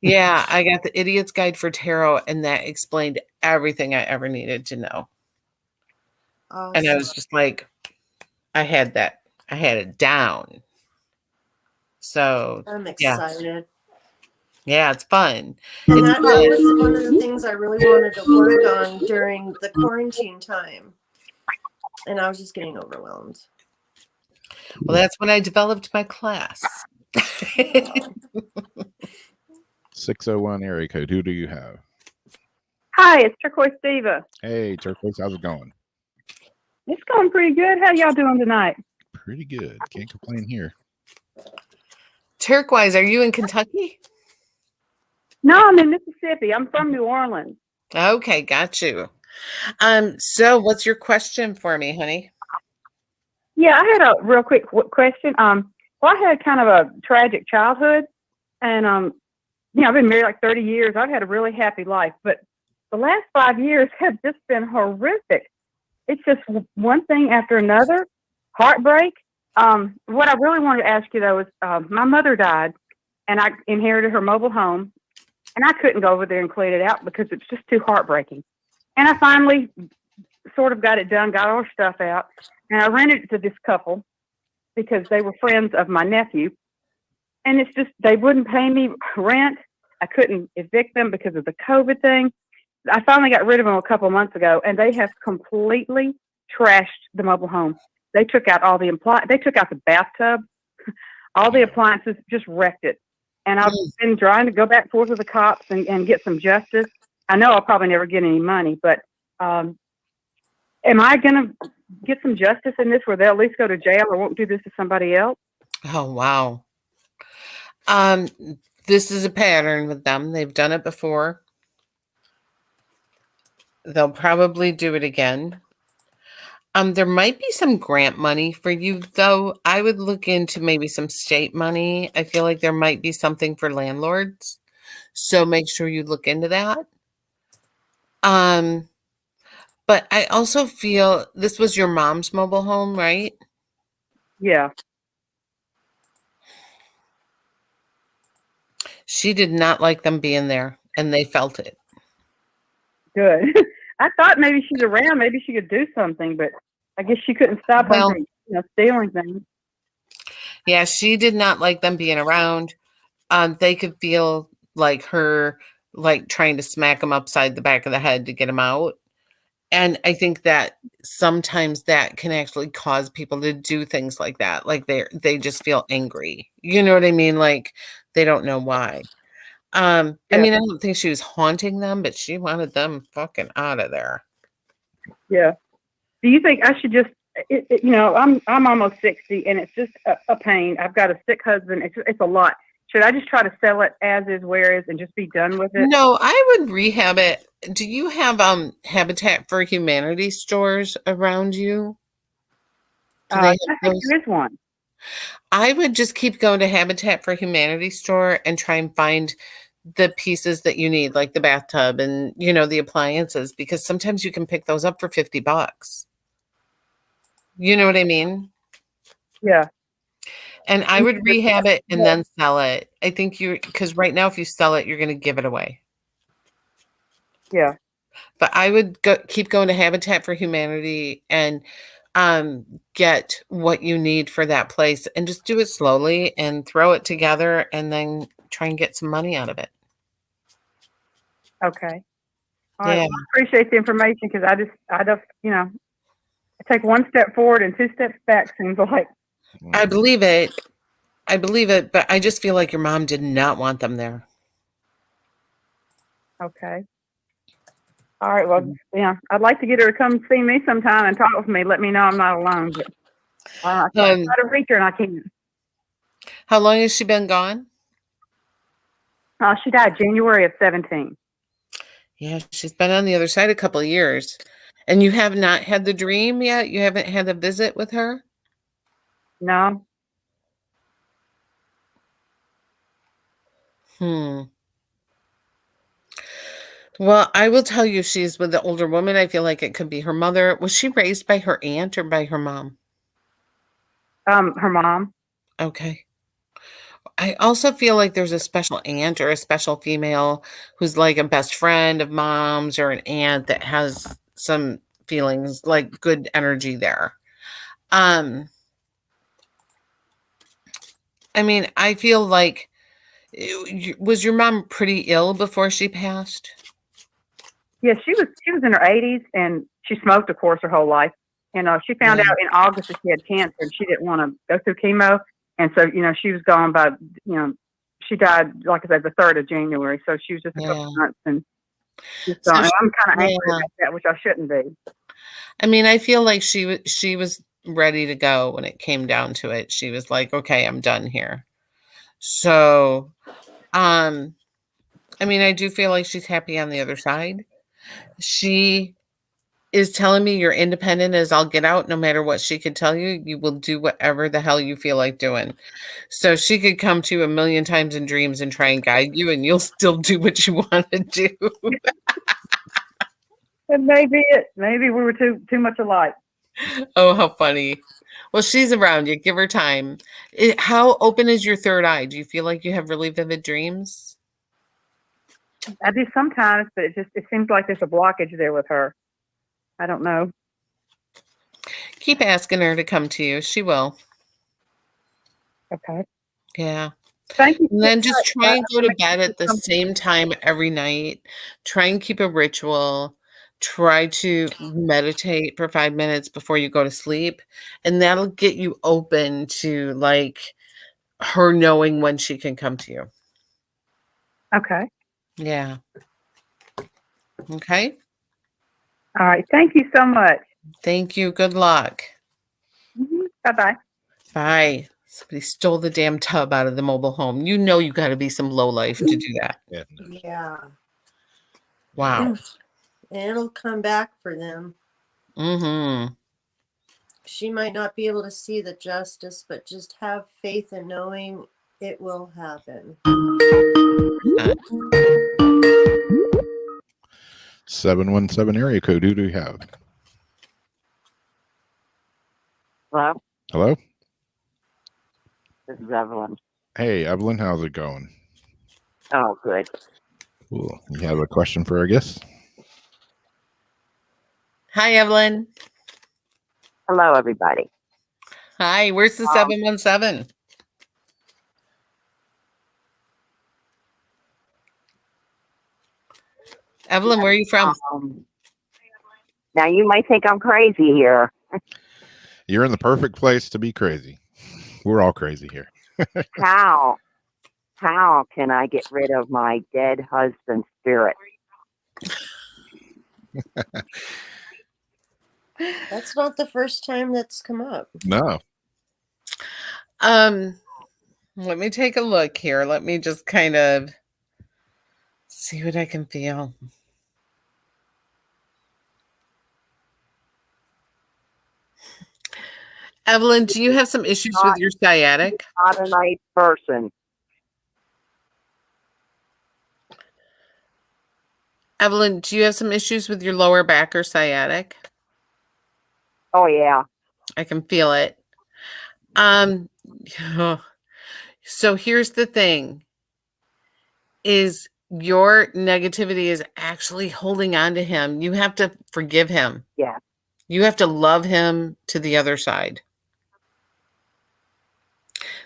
Yeah, I got The Idiot's Guide for Tarot, and that explained everything I ever needed to know. Awesome. And I was just like, I had it down. So I'm excited. Yeah, it's fun. And that was one of the things I really wanted to work on during the quarantine time. And I was just getting overwhelmed. Well, that's when I developed my class. 601 area code. Who do you have? Hi, it's Turquoise Diva. Hey, Turquoise, how's it going? It's going pretty good. How y'all doing tonight? Pretty good. Can't complain here. Turquoise, are you in Kentucky? No, I'm in Mississippi. I'm from New Orleans. Okay, got you. So what's your question for me, honey? Yeah, I had a real quick question. Well, I had kind of a tragic childhood, and I've been married like 30 years. I've had a really happy life, but the last 5 years have just been horrific. It's just one thing after another, heartbreak. What I really wanted to ask you though is, my mother died, and I inherited her mobile home. And I couldn't go over there and clean it out because it's just too heartbreaking. And I finally sort of got it done, got all her stuff out. And I rented it to this couple because they were friends of my nephew. And it's just, they wouldn't pay me rent. I couldn't evict them because of the COVID thing. I finally got rid of them a couple of months ago, and they have completely trashed the mobile home. They took out all the they took out the bathtub, all the appliances, just wrecked it. And I've been trying to go back and forth with the cops and get some justice. I know I'll probably never get any money, but Am I going to get some justice in this where they'll at least go to jail or won't do this to somebody else? Oh, wow. This is a pattern with them. They've done it before. They'll probably do it again. There might be some grant money for you, though. I would look into maybe some state money. I feel like there might be something for landlords. So make sure you look into that. But I also feel this was your mom's mobile home, right? Yeah. She did not like them being there, and they felt it. Good. I thought maybe she's around. Maybe she could do something, but I guess she couldn't stop them from stealing things. Yeah, she did not like them being around. They could feel like her, like trying to smack them upside the back of the head to get them out. And I think that sometimes that can actually cause people to do things like that. Like they just feel angry. You know what I mean? Like they don't know why. I mean, I don't think she was haunting them, but she wanted them fucking out of there. Yeah. Do you think I should just, I'm almost 60 and it's just a pain. I've got a sick husband. It's a lot. Should I just try to sell it as is, where is, and just be done with it? No, I would rehab it. Do you have Habitat for Humanity stores around you? I think there is one. I would just keep going to Habitat for Humanity store and try and find the pieces that you need, like the bathtub and, the appliances, because sometimes you can pick those up for $50. You know what I mean? Yeah. And I would rehab it and then sell it. I think because right now, if you sell it, you're going to give it away. Yeah. But I would keep going to Habitat for Humanity and get what you need for that place and just do it slowly and throw it together and then try and get some money out of it. Okay. All right. Well, I appreciate the information because I just, I take one step forward and two steps back, seems like. I believe it. But I just feel like your mom did not want them there. Okay. All right. Well, yeah, I'd like to get her to come see me sometime and talk with me. Let me know I'm not alone. But I try to reach her and I can't. How long has she been gone? She died January of 2017. Yeah, she's been on the other side a couple of years. And you have not had the dream yet? You haven't had a visit with her? No. Well, I will tell you, she's with the older woman. I feel like it could be her mother. Was she raised by her aunt or by her mom? Her mom. Okay. I also feel like there's a special aunt or a special female who's like a best friend of mom's or an aunt that has some feelings, like good energy there. I mean, I feel like, was your mom pretty ill before she passed? Yeah, she was in her 80s and she smoked, of course, her whole life. And she found out in August that she had cancer and she didn't want to go through chemo. And so, she was gone by, she died, like I said, the 3rd of January. So she was just a couple months. And I'm kind of angry about that, which I shouldn't be. I mean, I feel like she was ready to go when it came down to it. She was like, okay, I'm done here. So, I mean, I do feel like she's happy on the other side. She is telling me you're independent as I'll get out. No matter what she could tell you, you will do whatever the hell you feel like doing. So she could come to you a million times in dreams and try and guide you, and you'll still do what you want to do. That may be it. Maybe we were too much alike. Oh, how funny. Well, she's around you. Give her time. How open is your third eye? Do you feel like you have really vivid dreams? I do sometimes, but it seems like there's a blockage there with her. I don't know. Keep asking her to come to you. She will. Okay. Yeah. Thank you. And then just try and go to bed at the same time every night. Try and keep a ritual. Try to meditate for 5 minutes before you go to sleep. And that'll get you open to like her knowing when she can come to you. Okay. Yeah. Okay. All right. Thank you so much. Thank you. Good luck. Bye-bye. Bye. Somebody stole the damn tub out of the mobile home. You know you got to be some low life to do that. Yeah. Yeah. Wow. And it'll come back for them. Mm-hmm. She might not be able to see the justice, but just have faith in knowing it will happen. 717 area code. Who do we have? Hello, Hello? this is Evelyn. Hey, Evelyn, how's it going? Oh, good. Cool. You have a question for our guest? Hi, Evelyn. Hello, everybody. Hi. Where's the 717? Evelyn, where are you from? Now, you might think I'm crazy here. You're in the perfect place to be crazy. We're all crazy here. How can I get rid of my dead husband's spirit? That's not the first time that's come up. No. Let me take a look here. Let me just kind of see what I can feel. Evelyn, do you have some issues with your sciatic? Not a nice person. Evelyn, do you have some issues with your lower back or sciatic? Oh, yeah. I can feel it. So here's the thing, is your negativity is actually holding on to him. You have to forgive him. Yeah. You have to love him to the other side.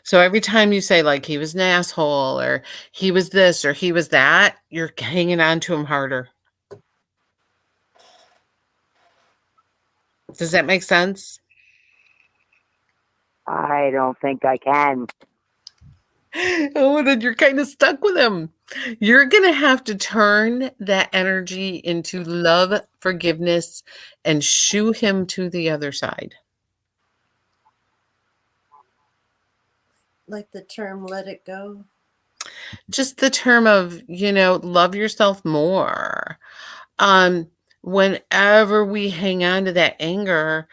So every time you say like he was an asshole or he was this or he was that, you're hanging on to him harder. Does that make sense? I don't think I can. Oh, then you're kind of stuck with him. You're going to have to turn that energy into love, forgiveness, and shoo him to the other side. Like the term let it go. Just the term of, love yourself more. Whenever we hang on to that anger,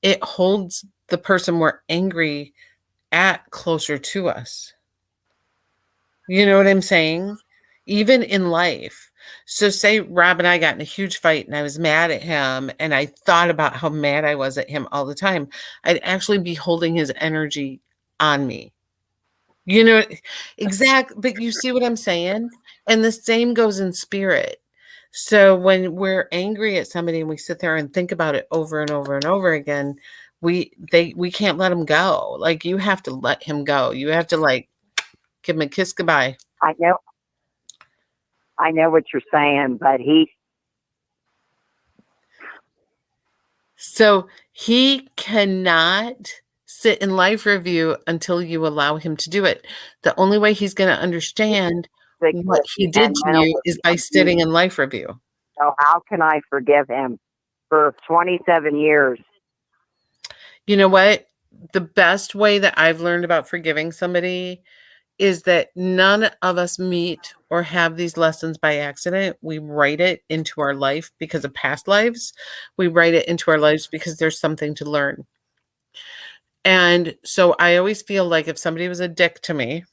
it holds the person we're angry at closer to us. You know what I'm saying? Even in life. So say Rob and I got in a huge fight and I was mad at him and I thought about how mad I was at him all the time. I'd actually be holding his energy on me. Exactly. But you see what I'm saying? And the same goes in spirit. So when we're angry at somebody and we sit there and think about it over and over and over again, we can't let him go. Like you have to let him go. You have to give him a kiss goodbye. I know what you're saying, but So he cannot sit in life review until you allow him to do it. The only way he's going to understand what he did to you is by sitting in life review. So how can I forgive him for 27 years? You know what? The best way that I've learned about forgiving somebody is that none of us meet or have these lessons by accident. We write it into our life because of past lives. We write it into our lives because there's something to learn. And so I always feel like if somebody was a dick to me,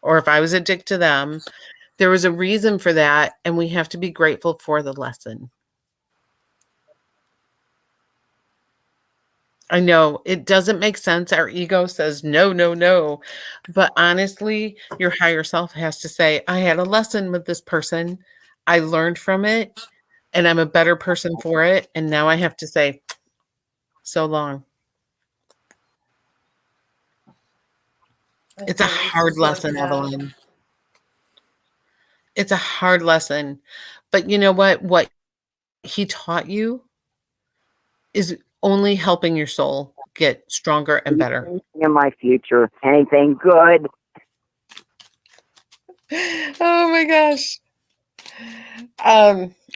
or if I was a dick to them, there was a reason for that, and we have to be grateful for the lesson. I know it doesn't make sense. Our ego says, no, no, no. But honestly, your higher self has to say, I had a lesson with this person. I learned from it, and I'm a better person for it. And now I have to say, so long. It's a hard lesson, Evelyn. It's a hard lesson. But you know what? What he taught you is only helping your soul get stronger and better. In my future, anything good? Oh my gosh.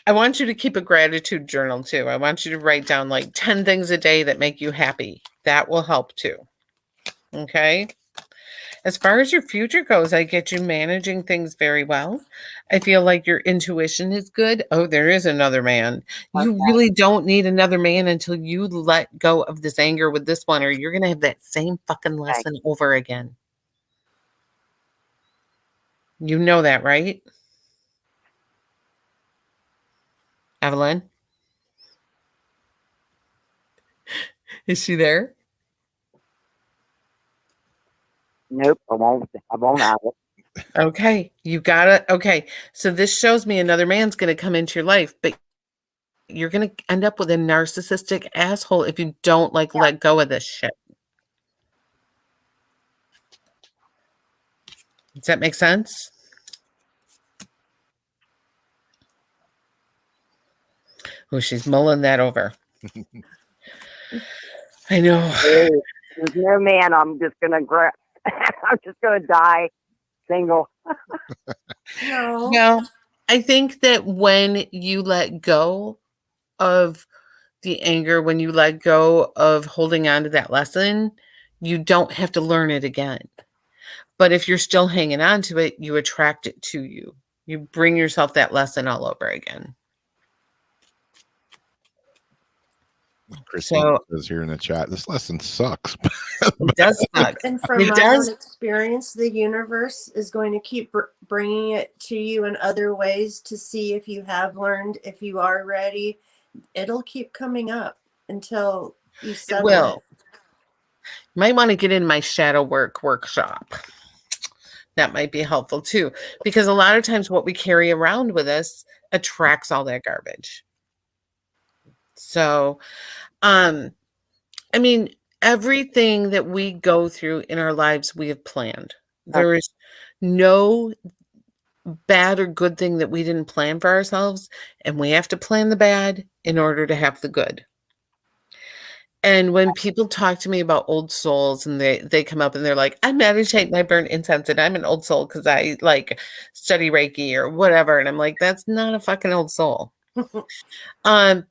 I want you to keep a gratitude journal too. I want you to write down like 10 things a day that make you happy. That will help too. Okay. As far as your future goes, I get you managing things very well. I feel like your intuition is good. Oh, there is another man. You Okay. really don't need another man until you let go of this anger with this one, or you're going to have that same fucking lesson over again. You know that, right? Evelyn? Is she there? Nope, I won't have it. Okay, you got it. Okay, so this shows me another man's going to come into your life, but you're going to end up with a narcissistic asshole if you don't let go of this shit. Does that make sense? Oh, she's mulling that over. I know. There's no man. I'm just gonna I'm just gonna die single. No. Well, I think that when you let go of the anger, when you let go of holding on to that lesson, you don't have to learn it again. But if you're still hanging on to it, you attract it to you. You bring yourself that lesson all over again. Christine says here in the chat, this lesson sucks. It does suck. And from my own experience, the universe is going to keep bringing it to you in other ways to see if you have learned, if you are ready. It'll keep coming up until you settle it. You might want to get in my shadow work workshop. That might be helpful too, because a lot of times what we carry around with us attracts all that garbage. So, I mean, everything that we go through in our lives, we have planned. There is no bad or good thing that we didn't plan for ourselves, and we have to plan the bad in order to have the good. And when people talk to me about old souls and they come up and they're like, I meditate and I burn incense and I'm an old soul because I study Reiki or whatever. And I'm like, that's not a fucking old soul.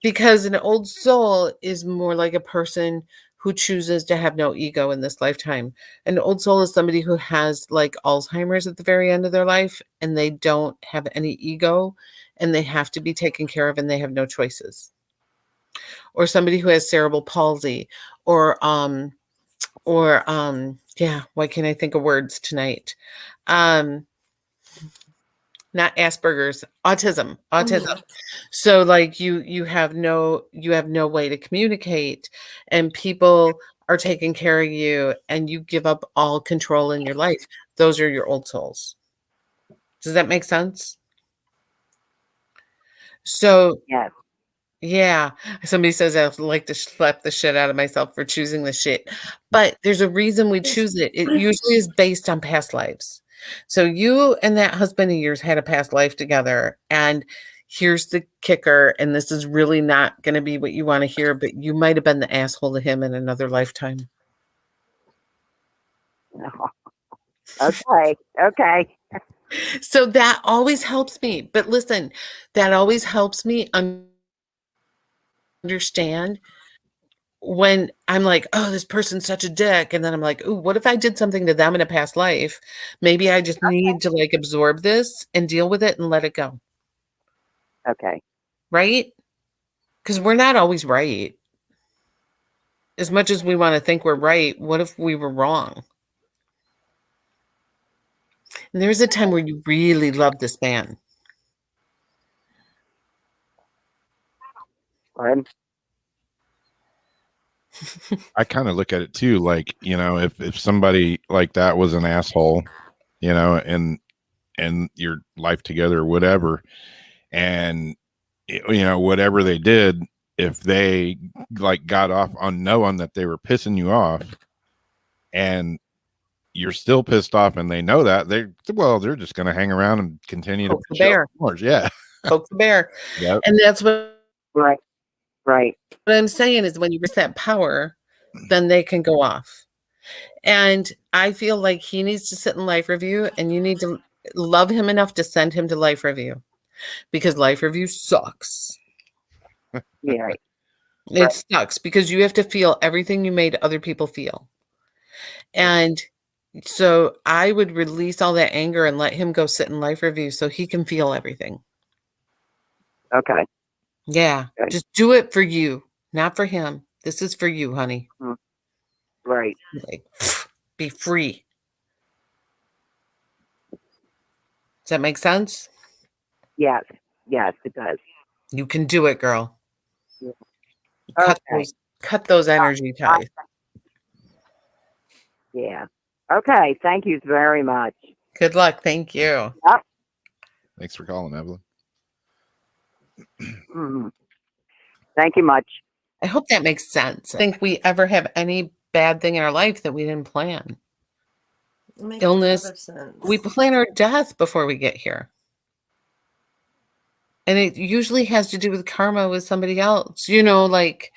Because an old soul is more like a person who chooses to have no ego in this lifetime. An old soul is somebody who has Alzheimer's at the very end of their life and they don't have any ego and they have to be taken care of and they have no choices. Or somebody who has cerebral palsy or why can't I think of words tonight? Not Asperger's, autism. So you have no way to communicate and people are taking care of you and you give up all control in your life. Those are your old souls. Does that make sense? So yeah. Somebody says I'd like to slap the shit out of myself for choosing the shit. But there's a reason we choose it. It usually is based on past lives. So you and that husband of yours had a past life together. And here's the kicker. And this is really not going to be what you want to hear, but you might have been the asshole to him in another lifetime. Okay. So that always helps me. But listen, that always helps me understand when I'm like, oh, this person's such a dick. And then I'm like, oh, what if I did something to them in a past life? Maybe I just need to absorb this and deal with it and let it go. Okay. Right? Because we're not always right. As much as we want to think we're right, what if we were wrong? And there's a time where you really love this man. I kind of look at it too, if somebody like that was an asshole, and your life together or whatever, and whatever they did, if they got off on knowing that they were pissing you off, and you're still pissed off, and they know that they're just going to hang around and continue to the bear. Yeah, poke the bear. Yep. And that's what. Right. What I'm saying is when you get that power, then they can go off. And I feel like he needs to sit in life review and you need to love him enough to send him to life review. because life review sucks. Yeah, right. It sucks because you have to feel everything you made other people feel. And so I would release all that anger and let him go sit in life review so he can feel everything. Okay. Yeah. Okay. Just do it for you, not for him. This is for you, honey. Right. Like, be free. Does that make sense? Yes. Yes, it does. You can do it, girl. Yeah. Cut those energy ties. Yeah. Okay. Thank you very much. Good luck. Thank you. Yep. Thanks for calling, Evelyn. Thank you much. I hope that makes sense. I think we ever have any bad thing in our life that we didn't plan. It makes Illness. a lot of sense. We plan our death before we get here. And it usually has to do with karma with somebody else. You know, like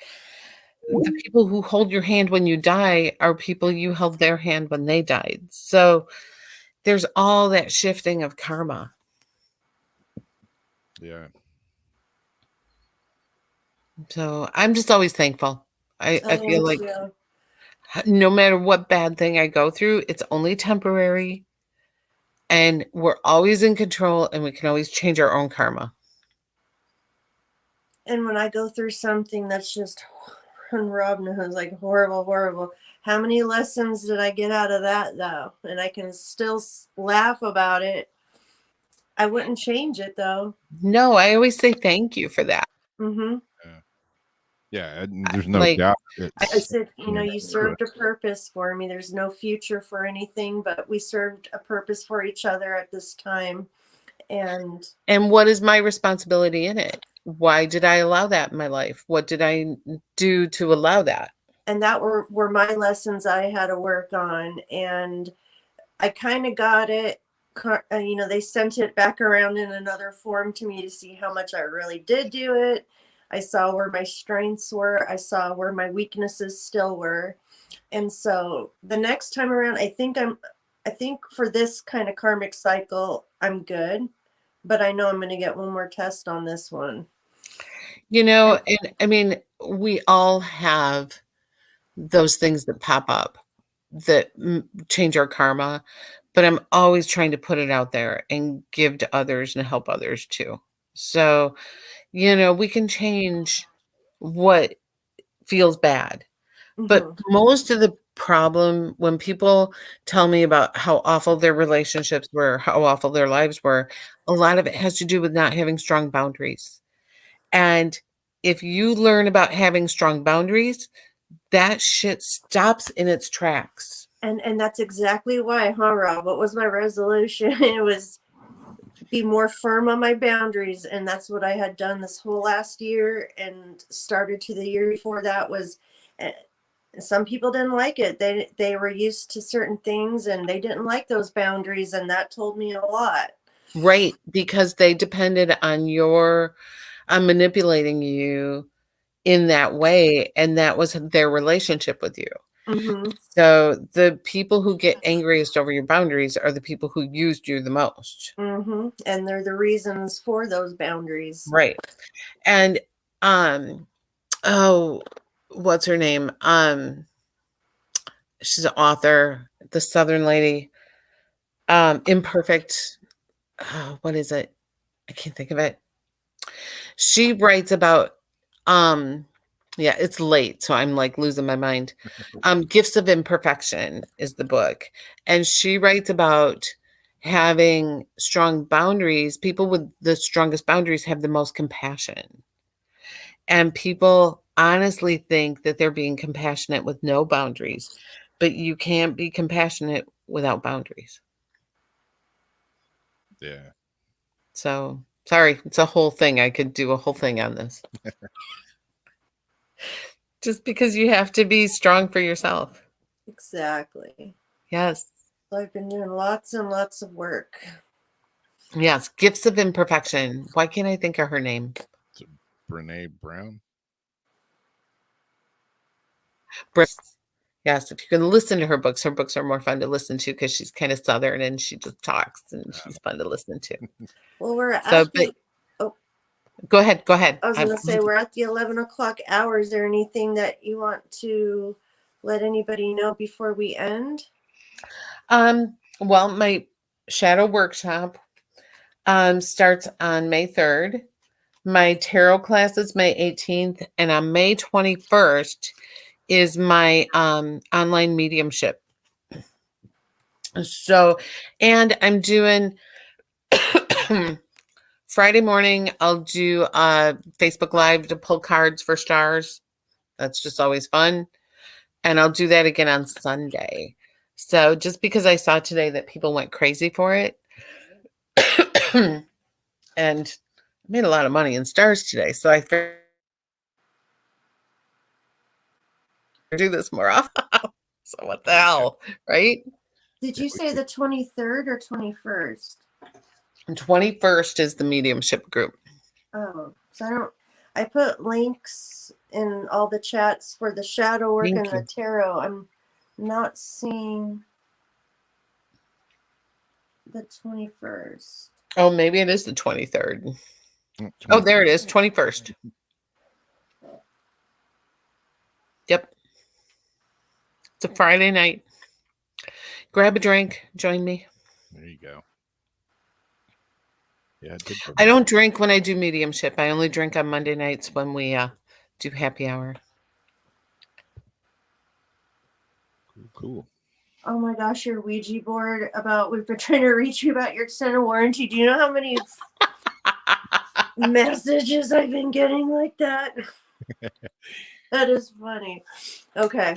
the people who hold your hand when you die are people you held their hand when they died. So there's all that shifting of karma. Yeah. So I'm just always thankful. I feel like too. no matter what bad thing I go through, it's only temporary. And we're always in control and we can always change our own karma. And when I go through something that's just, and Rob knows, like horrible, horrible, how many lessons did I get out of that though? And I can still laugh about it. I wouldn't change it though. No, I always say thank you for that. Mm-hmm. Yeah, there's no Like, doubt. I said, you know, you served a purpose for me. There's no future for anything, but we served a purpose for each other at this time. And what is my responsibility in it? Why did I allow that in my life? What did I do to allow that? And that were my lessons I had to work on. And I kind of got it. You know, they sent it back around in another form to me to see how much I really did do it. I saw where my strengths were. I saw where my weaknesses still were. And so the next time around, I think for this kind of karmic cycle, I'm good. But I know I'm going to get one more test on this one. You know, and I mean, we all have those things that pop up that change our karma, but I'm always trying to put it out there and give to others and help others too. So, you know, we can change what feels bad. But most of the problem when people tell me about how awful their relationships were, how awful their lives were, a lot of it has to do with not having strong boundaries. And if you learn about having strong boundaries, that shit stops in its tracks. And that's exactly why, huh, Rob? What was my resolution? It was be more firm on my boundaries. And that's what I had done this whole last year and started to the year before that was, some people didn't like it. They were used to certain things and they didn't like those boundaries. And that told me a lot. Right. Because they depended on manipulating you in that way. And that was their relationship with you. Mm-hmm. So the people who get angriest over your boundaries are the people who used you the most. Mm-hmm. And they're the reasons for those boundaries. Right. And, what's her name? She's an author, the Southern lady, Imperfect. What is it? I can't think of it. She writes about, yeah, it's late, so I'm like losing my mind. Gifts of Imperfection is the book. And she writes about having strong boundaries. People with the strongest boundaries have the most compassion. And people honestly think that they're being compassionate with no boundaries, but you can't be compassionate without boundaries. Yeah. So, sorry, it's a whole thing. I could do a whole thing on this. Just because you have to be strong for yourself. Exactly. Yes. So I've been doing lots and lots of work. Yes. Gifts of Imperfection. Why can't I think of her name? Brene Brown. Yes. If you can listen to her books are more fun to listen to because she's kind of Southern and she just talks and she's fun to listen to. Well, we're Go ahead. Go ahead. I was going to say, we're at the 11 o'clock hour. Is there anything that you want to let anybody know before we end? Well, my shadow workshop starts on May 3rd. My tarot class is May 18th. And on May 21st is my online mediumship. So, and I'm doing Friday morning, I'll do Facebook Live to pull cards for stars. That's just always fun. And I'll do that again on Sunday. So just because I saw today that people went crazy for it and made a lot of money in stars today. So I figured do this more often. So what the hell, right? Did you say the 23rd or 21st? 21st is the mediumship group. Oh, so I put links in all the chats for the shadow work and the tarot. I'm not seeing the 21st. Oh, maybe it is the 23rd. Oh, there it is, 21st. Yep. It's a Friday night. Grab a drink, join me. There you go. Yeah, I don't drink when I do mediumship. I only drink on Monday nights when we do happy hour. Cool. Oh my gosh, your Ouija board about we've been trying to reach you about your extended warranty. Do you know how many messages I've been getting like that? That is funny. Okay.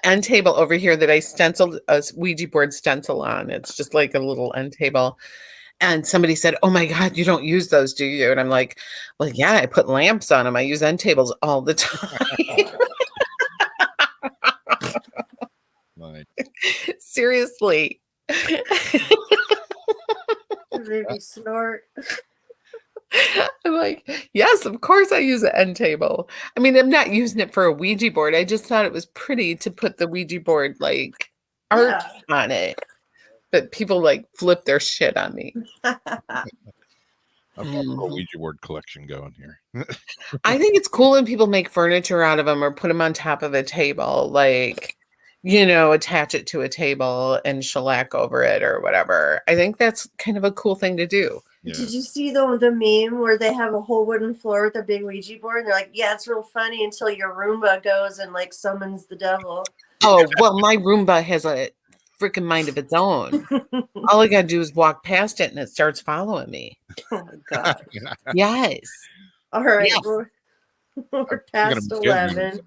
End table over here that I stenciled a Ouija board stencil on. It's just like a little end table. And somebody said, "Oh my God, you don't use those, do you?" And I'm like, "Well, yeah, I put lamps on them. I use end tables all the time." Nice. Seriously. Maybe snort. I'm like, yes, of course I use an end table. I mean, I'm not using it for a Ouija board. I just thought it was pretty to put the Ouija board like art on it. But people like flip their shit on me. I've got a whole Ouija board collection going here. I think it's cool when people make furniture out of them or put them on top of a table, like, you know, attach it to a table and shellac over it or whatever. I think that's kind of a cool thing to do. Yeah. Did you see the meme where they have a whole wooden floor with a big Ouija board? And they're like, yeah, it's real funny until your Roomba goes and like summons the devil. Oh, well, my Roomba has a freaking mind of its own. All I gotta do is walk past it and it starts following me. Oh my God. Yes. All right. Yes. We're past 11.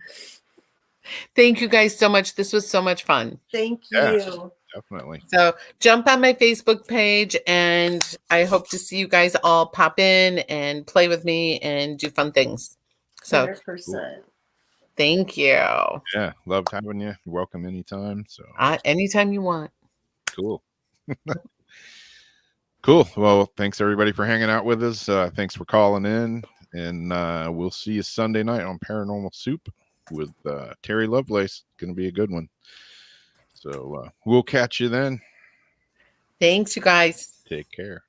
Thank you guys so much. This was so much fun. Thank you. Yeah, definitely. So jump on my Facebook page and I hope to see you guys all pop in and play with me and do fun things. So 100%. Thank you. Yeah, loved having you. You're welcome anytime. So anytime you want. Cool. Cool. Well, thanks everybody for hanging out with us. Thanks for calling in. And we'll see you Sunday night on Paranormal Soup with Terry Lovelace. Going to be a good one. So we'll catch you then. Thanks, you guys. Take care.